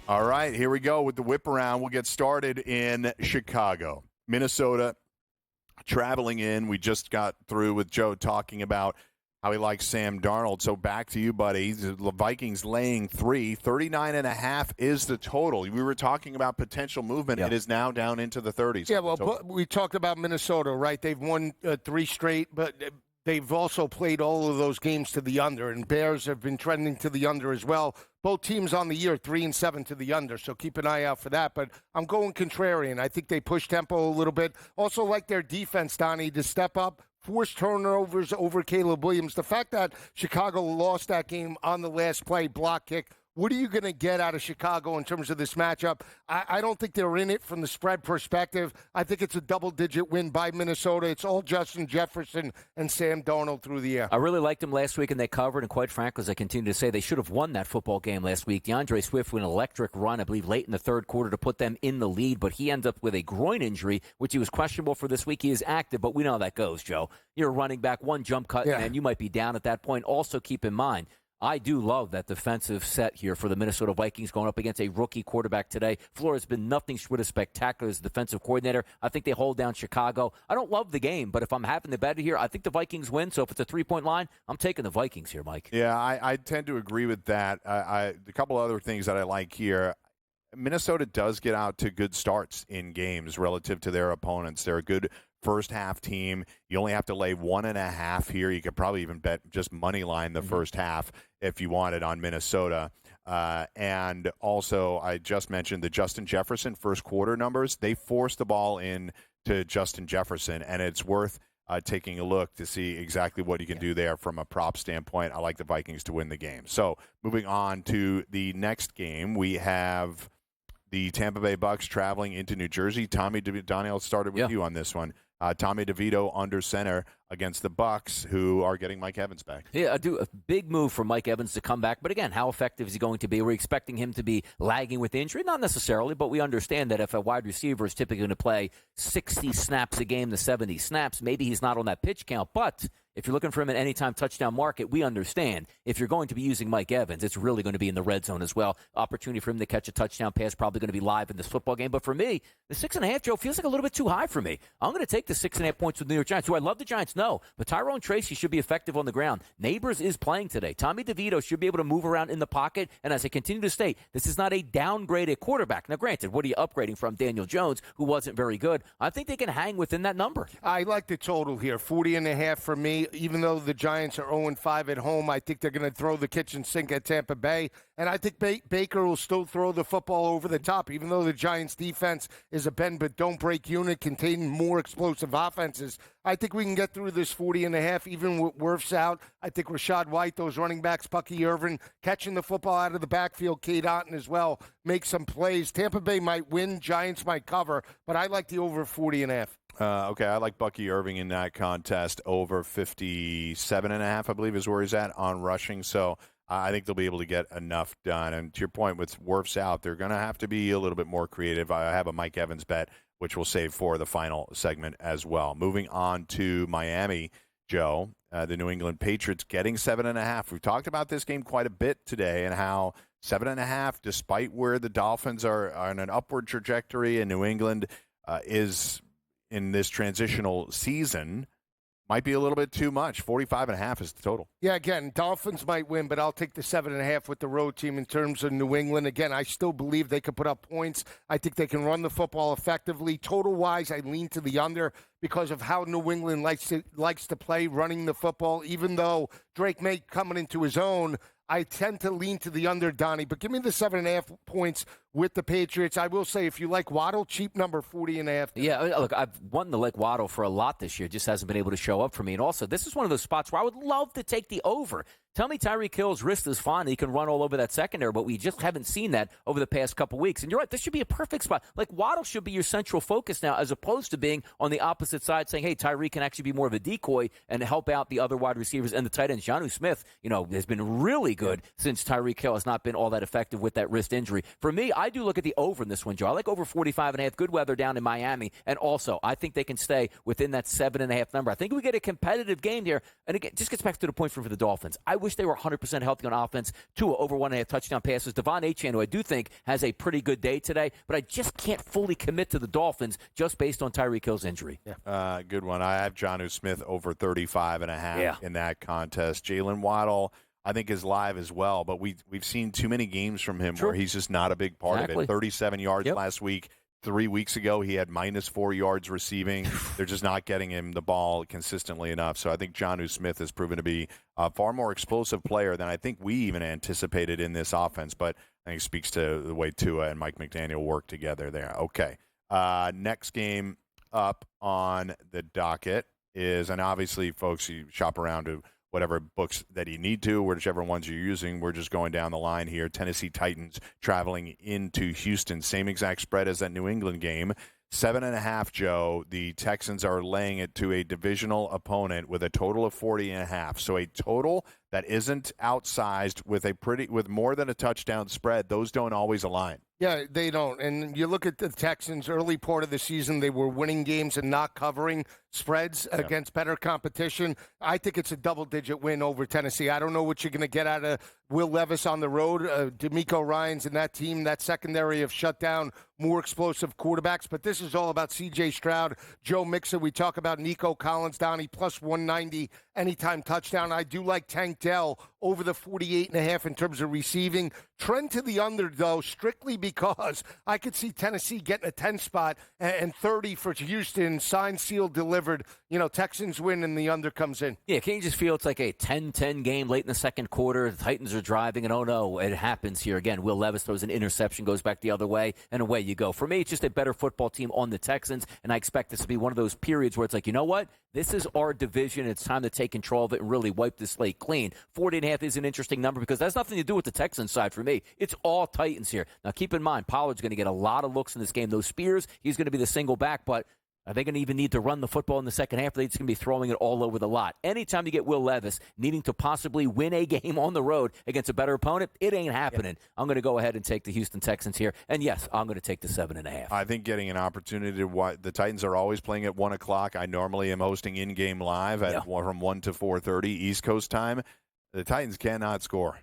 All right, here we go with the whip around. We'll get started in Chicago. Minnesota traveling in. We just got through with Joe talking about how he likes Sam Darnold. So back to you, buddy. The Vikings laying 3. 39.5 is the total. We were talking about potential movement. Yeah. It is now down into the 30s. Yeah, well, we talked about Minnesota, right? They've won 3 straight, but they've also played all of those games to the under, and Bears have been trending to the under as well. Both teams on the year 3-7 to the under, so keep an eye out for that. But I'm going contrarian. I think they push tempo a little bit. Also like their defense, Donnie, to step up, force turnovers over Caleb Williams. The fact that Chicago lost that game on the last play, block kick, what are you going to get out of Chicago in terms of this matchup? I don't think they're in it from the spread perspective. I think it's a double-digit win by Minnesota. It's all Justin Jefferson and Sam Darnold through the air. I really liked them last week, and they covered. And quite frankly, as I continue to say, they should have won that football game last week. DeAndre Swift with an electric run, I believe, late in the third quarter to put them in the lead. But he ends up with a groin injury, which he was questionable for this week. He is active, but we know how that goes, Joe. You're a running back, one jump cut, and you might be down at that point. Also keep in mind, I do love that defensive set here for the Minnesota Vikings going up against a rookie quarterback today. Flores has been nothing short of spectacular as defensive coordinator. I think they hold down Chicago. I don't love the game, but if I'm having to bet here, I think the Vikings win. So if it's a 3-point line, I'm taking the Vikings here, Mike. Yeah, I tend to agree with that. A couple other things that I like here. Minnesota does get out to good starts in games relative to their opponents. They're a good first half team. You only have to lay 1.5 here. You could probably even bet just money line the first half if you wanted on Minnesota. And also, I just mentioned the Justin Jefferson first quarter numbers. They forced the ball in to Justin Jefferson, and it's worth taking a look to see exactly what you can do there from a prop standpoint. I like the Vikings to win the game. So moving on to the next game, we have the Tampa Bay Bucks traveling into New Jersey. Tommy Donnell started with you on this one. Tommy DeVito under center against the Bucks, who are getting Mike Evans back. Yeah, I do. A big move for Mike Evans to come back. But again, how effective is he going to be? We're expecting him to be lagging with injury. Not necessarily, but we understand that if a wide receiver is typically going to play 60 snaps a game to 70 snaps, maybe he's not on that pitch count. But If you're looking for him in anytime touchdown market, we understand. If you're going to be using Mike Evans, it's really going to be in the red zone as well. Opportunity for him to catch a touchdown pass probably going to be live in this football game. But for me, the 6.5, Joe, feels like a little bit too high for me. I'm going to take the 6.5 points with the New York Giants. Do I love the Giants? No. But Tyrone Tracy should be effective on the ground. Neighbors is playing today. Tommy DeVito should be able to move around in the pocket. And as I continue to state, this is not a downgraded quarterback. Now, granted, what are you upgrading from? Daniel Jones, who wasn't very good. I think they can hang within that number. I like the total here, 40.5 for me. Even though the Giants are 0-5 at home, I think they're going to throw the kitchen sink at Tampa Bay. And I think Baker will still throw the football over the top, even though the Giants' defense is a bend-but-don't-break unit containing more explosive offenses. I think we can get through this 40.5, even with Wirfs out. I think Rashad White, those running backs, Bucky Irvin, catching the football out of the backfield, Cade Otton as well, make some plays. Tampa Bay might win, Giants might cover, but I like the over 40.5. Okay, I like Bucky Irving in that contest, over 57.5, I believe is where he's at on rushing. So I think they'll be able to get enough done. And to your point, with Wirfs out, they're going to have to be a little bit more creative. I have a Mike Evans bet, which we'll save for the final segment as well. Moving on to Miami, Joe, the New England Patriots getting 7.5. We've talked about this game quite a bit today and how 7.5, despite where the Dolphins are on an upward trajectory and New England is in this transitional season, might be a little bit too much. 45.5 is the total. Yeah, again, Dolphins might win, but I'll take the 7.5 with the road team in terms of New England. Again, I still believe they could put up points. I think they can run the football effectively. Total-wise, I lean to the under because of how New England likes to play running the football. Even though Drake May coming into his own, I tend to lean to the under, Donnie. But give me the 7.5 points with the Patriots. I will say, if you like Waddle, cheap number, 40.5. Yeah, look, I've wanted to like Waddle for a lot this year. Just hasn't been able to show up for me. And also, this is one of those spots where I would love to take the over. Tell me Tyreek Hill's wrist is fine. He can run all over that secondary, but we just haven't seen that over the past couple weeks. And you're right, this should be a perfect spot. Like, Waddle should be your central focus now, as opposed to being on the opposite side saying, hey, Tyreek can actually be more of a decoy and help out the other wide receivers and the tight ends. Jonnu Smith, has been really good since Tyreek Hill has not been all that effective with that wrist injury. For me, I do look at the over in this one, Joe. I like over 45.5. Good weather down in Miami. And also, I think they can stay within that 7.5 number. I think we get a competitive game here. And again, just gets back to the point for the Dolphins. I wish they were 100% healthy on offense. Tua over 1.5 touchdown passes. Devon Achane, who I do think has a pretty good day today, but I just can't fully commit to the Dolphins just based on Tyreek Hill's injury. Yeah. Good one. I have Jonnu Smith over 35.5 in that contest. Jalen Waddle, I think, is live as well, but we've seen too many games from him where he's just not a big part of it. 37 yards last week. 3 weeks ago, he had -4 yards receiving. They're just not getting him the ball consistently enough. So I think Jonnu Smith has proven to be a far more explosive player than I think we even anticipated in this offense. But I think it speaks to the way Tua and Mike McDaniel work together there. Okay. Next game up on the docket is, and obviously, folks, you shop around to whatever books that you need to, whichever ones you're using. We're just going down the line here. Tennessee Titans traveling into Houston. Same exact spread as that New England game. 7.5, Joe. The Texans are laying it to a divisional opponent with a total of 40.5. So a total that isn't outsized with more than a touchdown spread. Those don't always align. Yeah, they don't. And you look at the Texans, early part of the season, they were winning games and not covering spreads against better competition. I think it's a double-digit win over Tennessee. I don't know what you're going to get out of Will Levis on the road. D'Amico Ryans and that team, that secondary have shut down more explosive quarterbacks. But this is all about C.J. Stroud, Joe Mixon. We talk about Nico Collins, Donnie, plus 190 anytime touchdown. I do like Tank Dell over the 48.5 in terms of receiving. Trend to the under, though, strictly because I could see Tennessee getting a 10 spot and 30 for Houston, signed, sealed, delivered. Texans win and the under comes in. Yeah, can't you just feel it's like a 10-10 game late in the second quarter? The Titans are driving, and oh no, it happens here again. Will Levis throws an interception, goes back the other way, and away you go. For me, it's just a better football team on the Texans, and I expect this to be one of those periods where it's like, you know what? This is our division. It's time to take control of it and really wipe the slate clean. 40.5 is an interesting number because that's nothing to do with the Texans side for me. It's all Titans here. Now, keep in mind, Pollard's going to get a lot of looks in this game. Those Spears, he's going to be the single back, but Are they going to even need to run the football in the second half? Or are they just going to be throwing it all over the lot? Anytime you get Will Levis needing to possibly win a game on the road against a better opponent, it ain't happening. Yep. I'm going to go ahead and take the Houston Texans here. And, yes, I'm going to take the 7.5. I think getting an opportunity to watch. The Titans are always playing at 1 o'clock. I normally am hosting in-game live from 1 to 4:30 East Coast time. The Titans cannot score.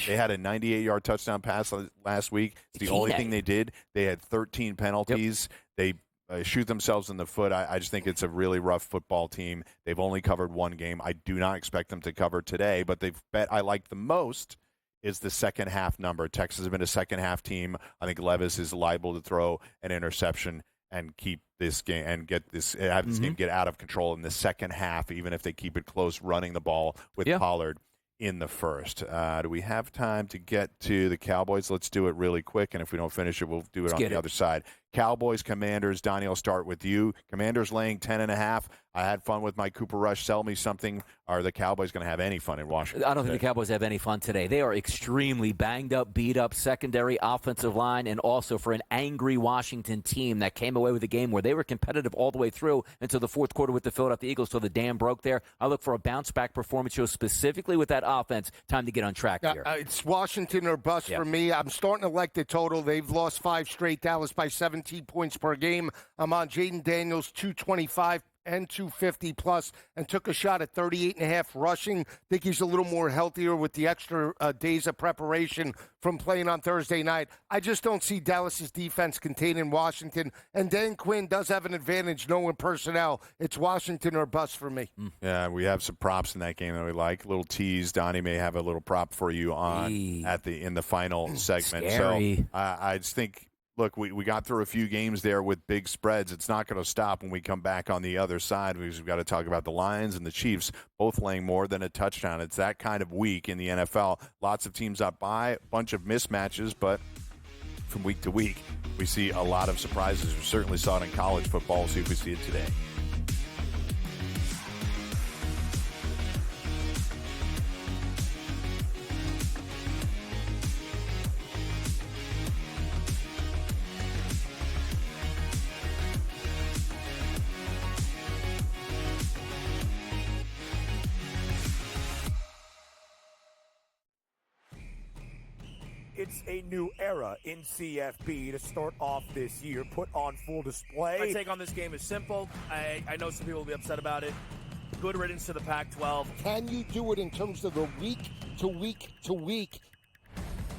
They had a 98-yard touchdown pass last week. It's the only thing they did. They had 13 penalties. Yep. They shoot themselves in the foot. I just think it's a really rough football team. They've only covered one game. I do not expect them to cover today, but they've bet I like the most is the second half number. Texas has been a second half team. I think Levis is liable to throw an interception and keep this game and have this game get out of control in the second half, even if they keep it close, running the ball with Pollard in the first. Do we have time to get to the Cowboys? Let's do it really quick, and if we don't finish it, we'll do it on the other side. Cowboys, Commanders. Donnie, I'll start with you. Commanders laying 10.5. I had fun with my Cooper Rush. Sell me something. Are the Cowboys going to have any fun in Washington? I don't think the Cowboys have any fun today. They are extremely banged up, beat up, secondary, offensive line, and also for an angry Washington team that came away with a game where they were competitive all the way through until the fourth quarter with the Philadelphia Eagles, so the dam broke there. I look for a bounce-back performance show specifically with that offense. Time to get on track here. It's Washington or bust for me. I'm starting to like the total. They've lost 5 straight. Dallas by 17 points per game. I'm on Jaden Daniels, 225 and 250 plus, and took a shot at 38.5 rushing. Think he's a little more healthier with the extra days of preparation from playing on Thursday night. I just don't see Dallas's defense containing Washington, and Dan Quinn does have an advantage knowing personnel. It's Washington or bust for me. Yeah, we have some props in that game that we like. A little tease. Donnie may have a little prop for you on in the final segment. Scary. So I just think. Look, we got through a few games there with big spreads. It's not going to stop when we come back on the other side because we've got to talk about the Lions and the Chiefs both laying more than a touchdown. It's that kind of week in the NFL. Lots of teams up by, a bunch of mismatches, but from week to week, we see a lot of surprises. We certainly saw it in college football. We'll see if we see it today. It's a new era in CFB to start off this year, put on full display. My take on this game is simple. I know some people will be upset about it. Good riddance to the Pac-12. Can you do it in terms of the week to week to week?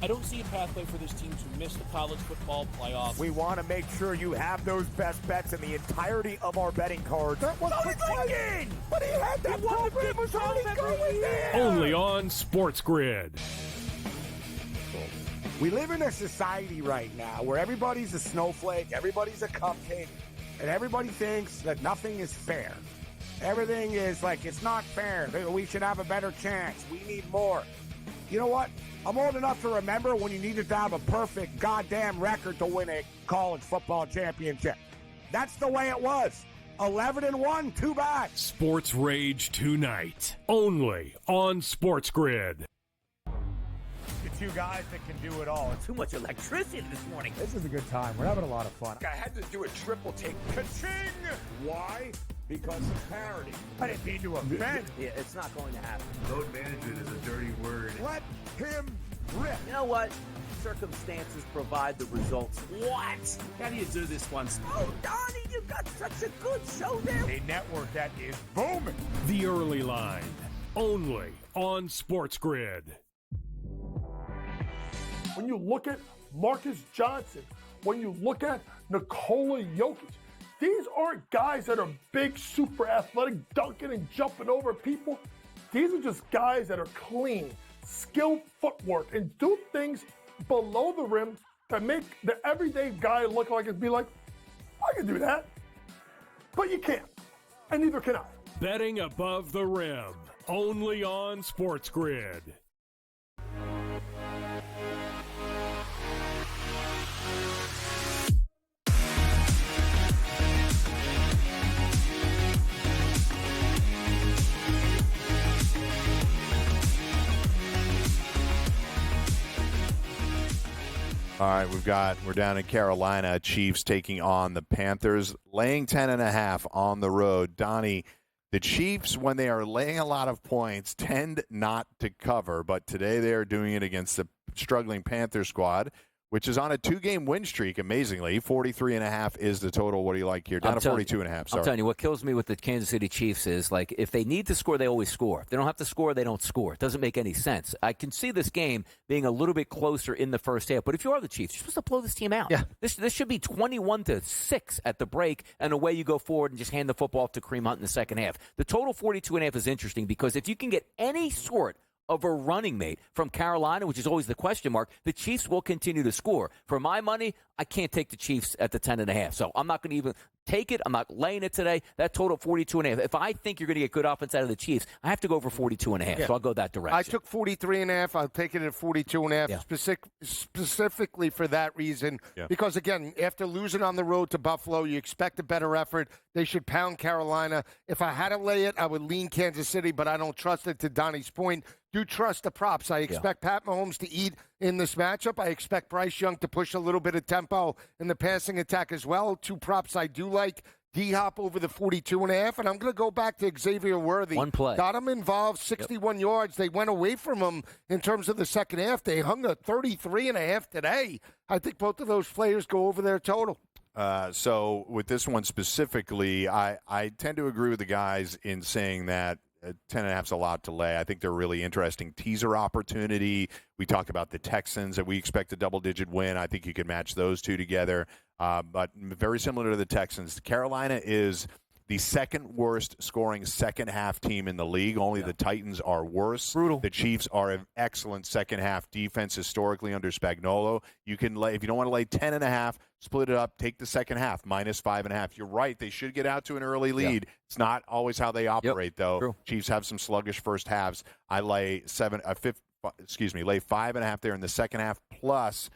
I don't see a pathway for this team to miss the college football playoffs. We want to make sure you have those best bets in the entirety of our betting cards. That was thinking, but he had that program was already going there. Only on SportsGrid. We live in a society right now where everybody's a snowflake, everybody's a cupcake, and everybody thinks that nothing is fair. Everything is like, it's not fair. We should have a better chance. We need more. You know what? I'm old enough to remember when you needed to have a perfect goddamn record to win a college football championship. That's the way it was. 11-1, too bad. Sports Rage tonight, only on SportsGrid. Two guys that can do it all. Too much electricity this morning. This is a good time. We're having a lot of fun. I had to do a triple take. Ka-ching! Why? Because of parity. I didn't mean to offend. Yeah, it's not going to happen. Load management is a dirty word. Let him rip. You know what? Circumstances provide the results. What? How do you do this one? Oh, Donnie, you got such a good show there. A network that is booming. The Early Line, only on SportsGrid. When you look at Marcus Johnson, when you look at Nikola Jokic, these aren't guys that are big, super athletic, dunking and jumping over people. These are just guys that are clean, skilled footwork, and do things below the rim that make the everyday guy look like it'd be like, I can do that. But you can't, and neither can I. Betting above the rim, only on SportsGrid. All right, we're down in Carolina. Chiefs taking on the Panthers, laying 10.5 on the road. Donnie, the Chiefs, when they are laying a lot of points, tend not to cover, but today they are doing it against the struggling Panther squad, which is on a 2-game win streak, amazingly. 43.5 is the total. What do you like here? Down to 42.5. I'm telling you, what kills me with the Kansas City Chiefs is, like, if they need to score, they always score. If they don't have to score, they don't score. It doesn't make any sense. I can see this game being a little bit closer in the first half, but if you are the Chiefs, you're supposed to blow this team out. Yeah. This should be 21-6 at the break, and away you go forward and just hand the football off to Kareem Hunt in the second half. The total 42.5 is interesting because if you can get any sort of a running mate from Carolina, which is always the question mark, the Chiefs will continue to score. For my money, I can't take the Chiefs at the 10.5. So I'm not going to even take it. I'm not laying it today. That total 42.5. If I think you're going to get good offense out of the Chiefs, I have to go over 42.5. Yeah. So I'll go that direction. I took 43.5. I'll take it at 42.5, specifically for that reason. Yeah. Because, again, after losing on the road to Buffalo, you expect a better effort. They should pound Carolina. If I had to lay it, I would lean Kansas City, but I don't trust it, to Donnie's point. Do trust the props. I expect Pat Mahomes to eat in this matchup. I expect Bryce Young to push a little bit of tempo in the passing attack as well. Two props I do like. D-Hop over the 42.5, and I'm going to go back to Xavier Worthy. One play. Got him involved, 61 yards. They went away from him in terms of the second half. They hung a 33.5 today. I think both of those players go over their total. So with this one specifically, I tend to agree with the guys in saying that 10.5 is a lot to lay. I think they're a really interesting teaser opportunity. We talked about the Texans, and we expect a double-digit win. I think you could match those two together. But very similar to the Texans, Carolina is the second worst scoring second-half team in the league. Only the Titans are worse. Brutal. The Chiefs are an excellent second-half defense historically under Spagnuolo. You can lay, if you don't want to lay 10.5, split it up, take the second half, minus 5.5. You're right. They should get out to an early lead. It's not always how they operate, though. True. Chiefs have some sluggish first halves. I lay lay 5.5 there in the second half. Plus,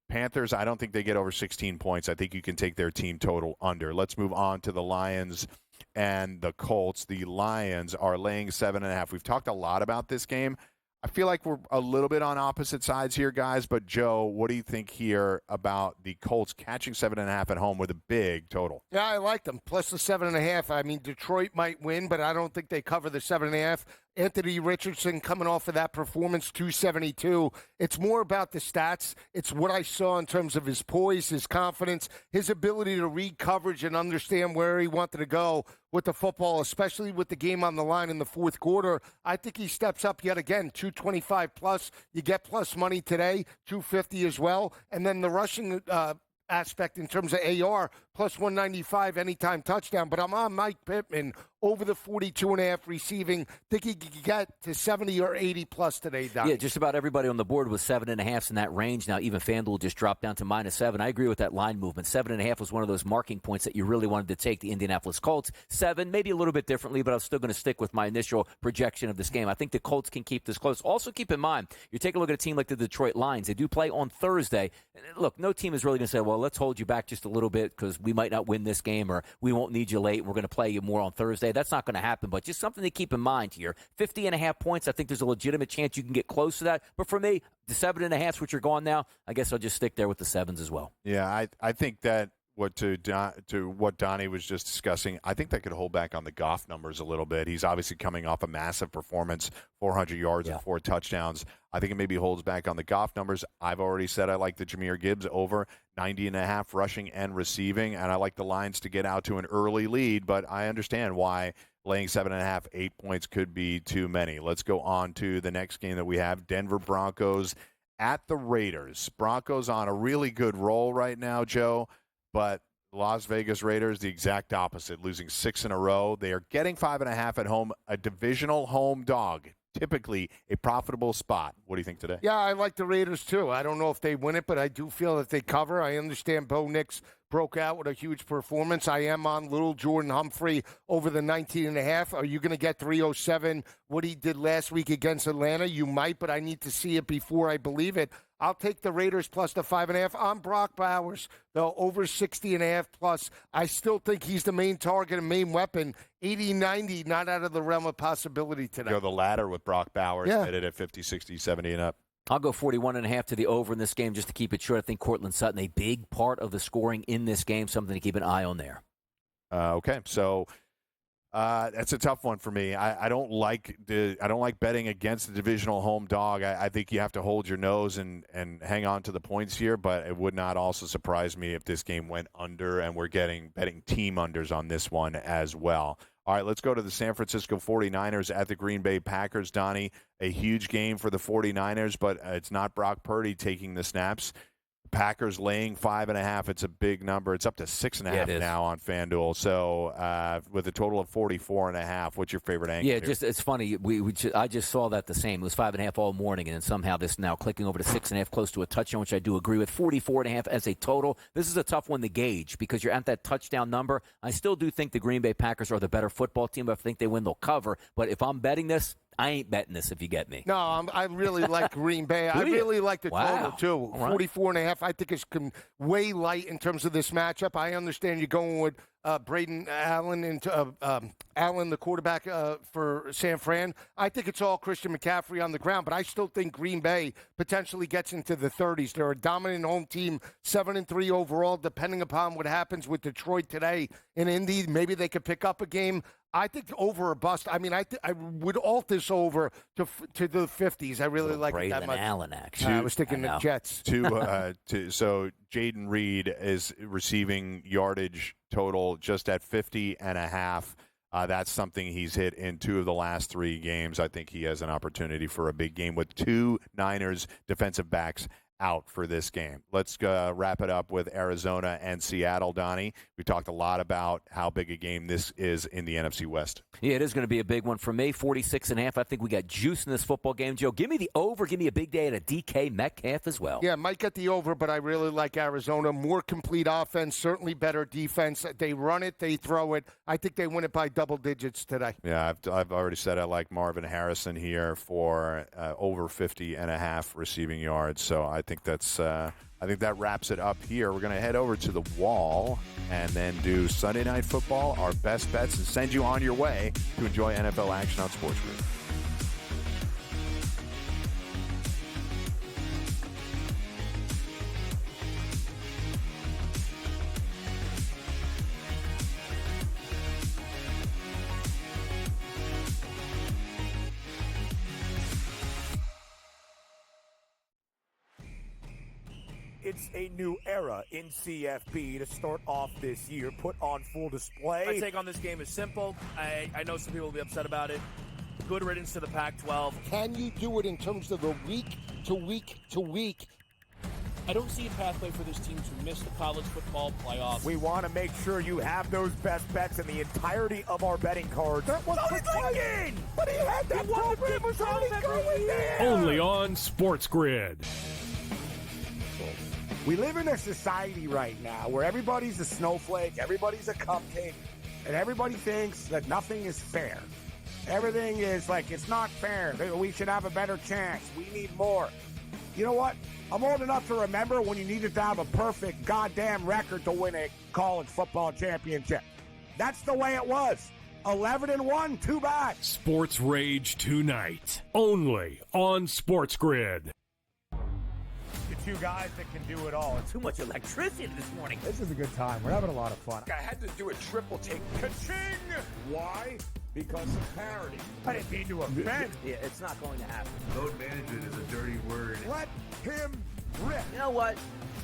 Panthers, I don't think they get over 16 points. I think you can take their team total under. Let's move on to the Lions and the Colts. The Lions are laying 7.5. We've talked a lot about this game. I feel like we're a little bit on opposite sides here, guys. But, Joe, what do you think here about the Colts catching 7.5 at home with a big total? Yeah, I like them. Plus the 7.5. I mean, Detroit might win, but I don't think they cover the 7.5. Anthony Richardson coming off of that performance, 272. It's more about the stats. It's what I saw in terms of his poise, his confidence, his ability to read coverage and understand where he wanted to go with the football, especially with the game on the line in the fourth quarter. I think he steps up yet again, 225 plus. You get plus money today, 250 as well. And then the rushing aspect in terms of AR, plus 195 anytime touchdown. But I'm on Mike Pittman over the 42.5 receiving. Think he could get to 70 or 80 plus today, Don. Yeah, just about everybody on the board was 7.5 in that range. Now, even FanDuel just dropped down to -7. I agree with that line movement. 7.5 was one of those marking points that you really wanted to take the Indianapolis Colts. 7, maybe a little bit differently, but I'm still going to stick with my initial projection of this game. I think the Colts can keep this close. Also, keep in mind, you take a look at a team like the Detroit Lions. They do play on Thursday. Look, no team is really going to say, well, let's hold you back just a little bit because we might not win this game or we won't need you late. We're going to play you more on Thursday. That's not going to happen, but just something to keep in mind here. 50.5 points, I think there's a legitimate chance you can get close to that. But for me, the 7.5, which you're going now, I guess I'll just stick there with the 7s as well. Yeah, I think that to what Donnie was just discussing, I think that could hold back on the Goff numbers a little bit. He's obviously coming off a massive performance, 400 yards and 4 touchdowns. I think it maybe holds back on the Goff numbers. I've already said I like the Jahmyr Gibbs over 90.5 rushing and receiving, and I like the Lions to get out to an early lead, but I understand why laying 7.5, 8 points could be too many. Let's go on to the next game that we have, Denver Broncos at the Raiders. Broncos on a really good roll right now, Joe, but Las Vegas Raiders, the exact opposite, losing 6 in a row. They are getting 5.5 at home, a divisional home dog, typically a profitable spot. What do you think today? Yeah, I like the Raiders, too. I don't know if they win it, but I do feel that they cover. I understand Bo Nix broke out with a huge performance. I am on little Jordan Humphrey over the 19.5. Are you going to get 307, what he did last week against Atlanta? You might, but I need to see it before I believe it. I'll take the Raiders plus the 5.5. I'm Brock Bowers, though, over 60.5 plus. I still think he's the main target and main weapon. 80-90, not out of the realm of possibility today. Go the ladder with Brock Bowers, yeah. Hit it at 50, 60, 70 and up. I'll go 41.5 to the over in this game just to keep it short. I think Cortland Sutton, a big part of the scoring in this game, something to keep an eye on there. Okay, so that's a tough one for me. I don't like betting against the divisional home dog. I think you have to hold your nose and hang on to the points here, but it would not also surprise me if this game went under, and we're betting team unders on this one as well. All right, let's go to the San Francisco 49ers at the Green Bay Packers. Donnie, a huge game for the 49ers, but it's not Brock Purdy taking the snaps. Packers laying 5.5. It's a big number. It's up to 6.5 now on FanDuel. So with a total of 44.5, what's your favorite angle? Yeah, it's funny. I just saw that the same. It was 5.5 all morning, and then somehow this now clicking over to 6.5, close to a touchdown, which I do agree with. 44.5 as a total. This is a tough one to gauge because you're at that touchdown number. I still do think the Green Bay Packers are the better football team. If I think they win, they'll cover. But if I'm betting this, I ain't betting this, if you get me. No, I really like Green Bay. I really like the total, too. All right. 44.5. I think it's way light in terms of this matchup. I understand you're going with Braden Allen and Allen, the quarterback for San Fran. I think it's all Christian McCaffrey on the ground, but I still think Green Bay potentially gets into the 30s. They're a dominant home team, 7-3 overall, depending upon what happens with Detroit today. And Indy, maybe they could pick up a game. I think over or bust. I mean, I would alt this over to the 50s. I really like it that much. Allen, actually. I was thinking the Jets. So Jaden Reed is receiving yardage total just at 50.5. That's something he's hit in 2 of the last 3 games. I think he has an opportunity for a big game with 2 Niners defensive backs out for this game. Let's wrap it up with Arizona and Seattle, Donnie. We talked a lot about how big a game this is in the NFC West. Yeah, it is going to be a big one for me. 46.5. I think we got juice in this football game. Joe, give me the over. Give me a big day at a DK Metcalf as well. Yeah, might get the over, but I really like Arizona. More complete offense, certainly better defense. They run it, they throw it. I think they win it by double digits today. Yeah, I've already said I like Marvin Harrison here for over 50.5 receiving yards. So I think that wraps it up here. We're going to head over to the wall and then do Sunday Night Football, our best bets, and send you on your way to enjoy NFL action on SportsGrid. It's a new era in CFB to start off this year, put on full display. My take on this game is simple. I know some people will be upset about it. Good riddance to the Pac-12. Can you do it in terms of a week to week to week? I don't see a pathway for this team to miss the college football playoffs. We want to make sure you have those best bets in the entirety of our betting cards. That was Lincoln! But he had that program was already going there! Only on SportsGrid. We live in a society right now where everybody's a snowflake, everybody's a cupcake, and everybody thinks that nothing is fair. Everything is like, it's not fair. We should have a better chance. We need more. You know what? I'm old enough to remember when you needed to have a perfect goddamn record to win a college football championship. That's the way it was. 11-1, too bad. Sports Rage tonight, only on SportsGrid. Two guys that can do it all. Too much electricity this morning. This is a good time. We're having a lot of fun. I had to do a triple take. Ka-ching! Why? Because of parity. I didn't mean to offend. Yeah, it's not going to happen. Load management is a dirty word. Let him rip. You know what?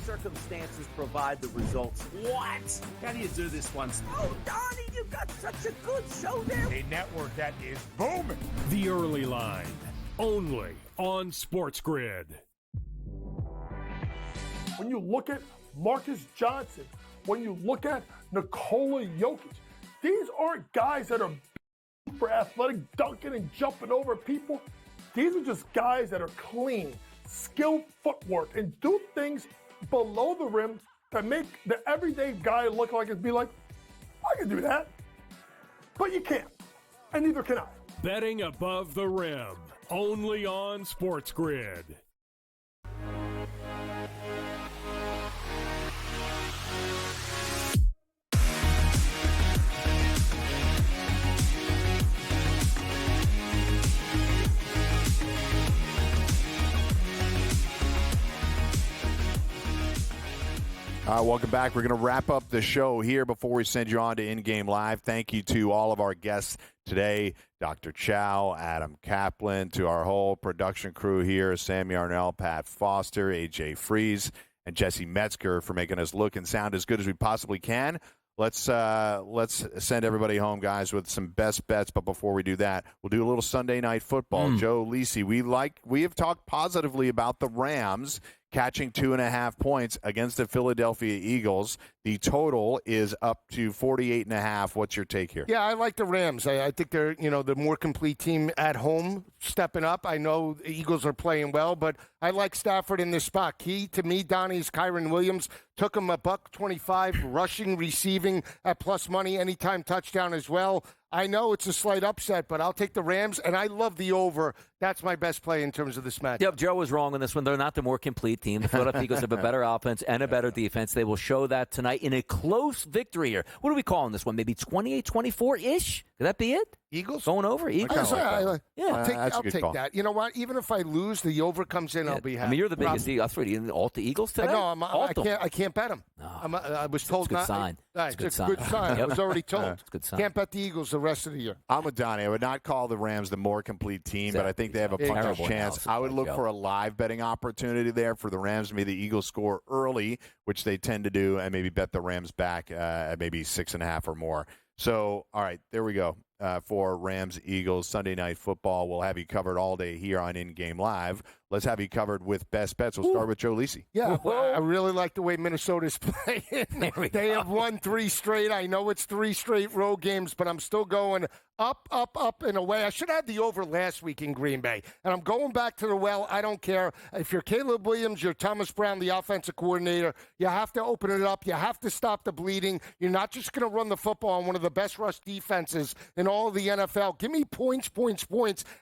Circumstances provide the results. What? How do you do this once? Oh, Donnie, you got such a good show there. A network that is booming. The Early Line, only on SportsGrid. When you look at Marcus Johnson, when you look at Nikola Jokic, these aren't guys that are super athletic, dunking and jumping over people. These are just guys that are clean, skilled footwork, and do things below the rim that make the everyday guy look like it'd be like, I can do that. But you can't, and neither can I. Betting above the rim, only on SportsGrid. Welcome back. We're going to wrap up the show here before we send you on to In-Game Live. Thank you to all of our guests today, Dr. Chow, Adam Kaplan, to our whole production crew here, Sam Yarnell, Pat Foster, AJ Freeze, and Jesse Metzger for making us look and sound as good as we possibly can. Let's send everybody home, guys, with some best bets. But before we do that, we'll do a little Sunday night football. Joe Lisi, we have talked positively about the Rams catching 2.5 points against the Philadelphia Eagles. The total is up to 48.5. What's your take here? Yeah, I like the Rams. I think they're, the more complete team at home, stepping up. I know the Eagles are playing well, but I like Stafford in this spot. Key to me, Donnie's Kyron Williams. Took him $125, rushing, receiving at plus money, anytime touchdown as well. I know it's a slight upset, but I'll take the Rams, and I love the over. That's my best play in terms of this match. Yep, Joe was wrong on this one. They're not the more complete team. The Philadelphia Eagles have a better offense and a better defense. They will show that tonight in a close victory here. What are we calling this one? Maybe 28-24-ish? Could that be it? Eagles? Going over? Eagles? I'll take that. You know what? Even if I lose, the over comes in, I'll be happy. I mean, you're the biggest Eagle. That's right. You didn't alt the Eagles today? No, I can't bet them. No. I was told not. It's a good sign. It's a good sign. I was already told. It's a good sign. Can't bet the Eagles the rest of the year. I'm with Donnie. I would not call the Rams the more complete team, but I think they have a puncher's chance. I would look for a live betting opportunity there for the Rams. Maybe the Eagles score early, which they tend to do, and maybe bet the Rams back at maybe 6.5 or more. So, all right, there we go. For Rams-Eagles Sunday Night Football. We'll have you covered all day here on In-Game Live. Let's have you covered with best bets. We'll start with Joe Lisi. Yeah, well, I really like the way Minnesota's playing. They have won 3 straight. I know it's 3 straight road games, but I'm still going up, and away. I should have had the over last week in Green Bay. And I'm going back to the well. I don't care. If you're Caleb Williams, you're Thomas Brown, the offensive coordinator, you have to open it up. You have to stop the bleeding. You're not just going to run the football on one of the best rush defenses in all of the NFL. Give me points.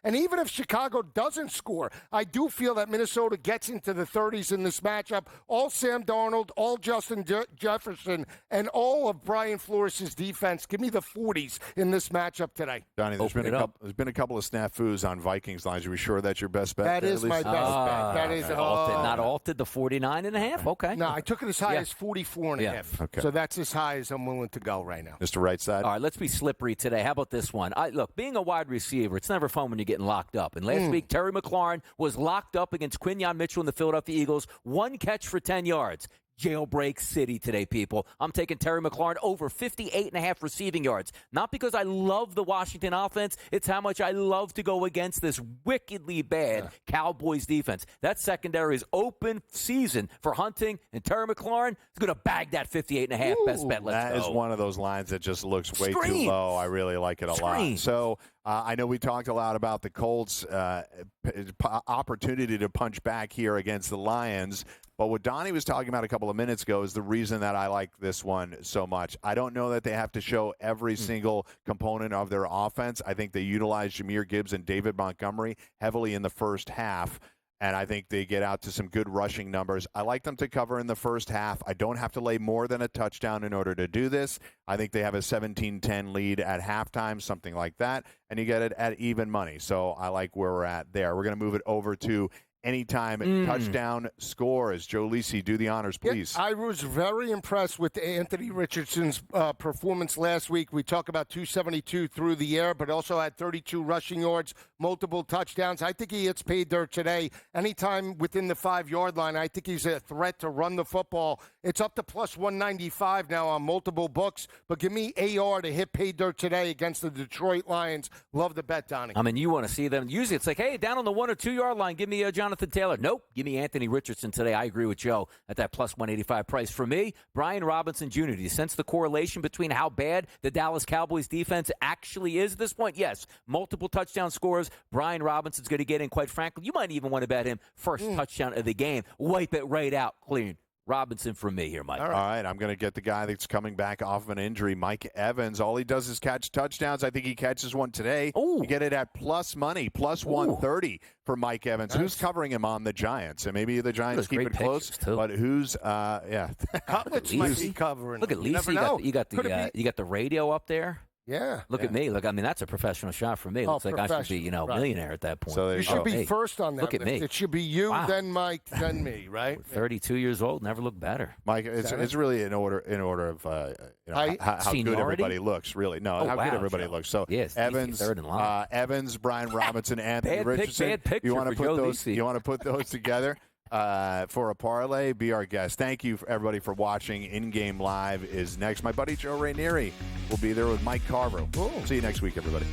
And even if Chicago doesn't score, I do feel that Minnesota gets into the 30s in this matchup. All Sam Darnold, all Justin Jefferson, and all of Brian Flores' defense. Give me the 40s in this matchup today. Donnie, there's been a couple of snafus on Vikings lines. Are we sure that's your best bet? That is my best bet. That is not altered the 49.5. Okay. No, I took it as high as 44.5. Okay. So that's as high as I'm willing to go right now. Mr. Right Side. All right, let's be slippery today. How about this one? Look, being a wide receiver, it's never fun when you're getting locked up. And last week, Terry McLaurin was locked up against Quinyon Mitchell and the Philadelphia Eagles. 1 catch for 10 yards. Jailbreak City today, people. I'm taking Terry McLaurin over 58.5 receiving yards. Not because I love the Washington offense. It's how much I love to go against this wickedly bad Cowboys defense. That secondary is open season for Hunting, and Terry McLaurin is going to bag that 58.5 best bet. Let's go. That is one of those lines that just looks way too low. I really like it a lot. So I know we talked a lot about the Colts' opportunity to punch back here against the Lions. But what Donnie was talking about a couple of minutes ago is the reason that I like this one so much. I don't know that they have to show every single component of their offense. I think they utilize Jahmyr Gibbs and David Montgomery heavily in the first half, and I think they get out to some good rushing numbers. I like them to cover in the first half. I don't have to lay more than a touchdown in order to do this. I think they have a 17-10 lead at halftime, something like that, and you get it at even money. So I like where we're at there. We're going to move it over to anytime touchdown scores. Joe Lisi, do the honors, please. Yeah, I was very impressed with Anthony Richardson's performance last week. We talk about 272 through the air, but also had 32 rushing yards, multiple touchdowns. I think he hits pay dirt today. Anytime within the 5-yard line, I think he's a threat to run the football. It's up to plus 195 now on multiple books, but give me AR to hit pay dirt today against the Detroit Lions. Love the bet, Donnie. I mean, you want to see them. Usually it's like, hey, down on the 1 or 2 yard line, give me Jonathan Taylor. Nope. Give me Anthony Richardson today. I agree with Joe at that plus 185 price. For me, Brian Robinson Jr. Do you sense the correlation between how bad the Dallas Cowboys defense actually is at this point? Yes. Multiple touchdown scores. Brian Robinson's going to get in, quite frankly. You might even want to bet him first touchdown of the game. Wipe it right out clean. Robinson for me here, Mike. All right. I'm going to get the guy that's coming back off of an injury, Mike Evans. All he does is catch touchdowns. I think he catches one today. Ooh. You get it at plus money, plus 130 for Mike Evans. Nice. Who's covering him on the Giants? And maybe the Giants keep it close. But who's, Cutlets might be covering. Look at Lisa. You got the radio up there. Yeah. Look at me. Look, I mean, that's a professional shot for me. It looks like I should be, right. millionaire at that point. So You should be first on that Look at list. me. It should be you, Wow. then Mike, then me, right? 32 years old, never looked better. Mike, it's really in order of how good everybody looks. Really, no, how good everybody looks. So Evans, third in line. Evans, Brian Robinson, Anthony Richardson. Bad picture you want for to put Joe those? Lisi. You want to put those together? For a parlay, be our guest. Thank you, everybody, for watching. In-Game Live is next. My buddy Joe Rainieri will be there with Mike Carver. See you next week, everybody.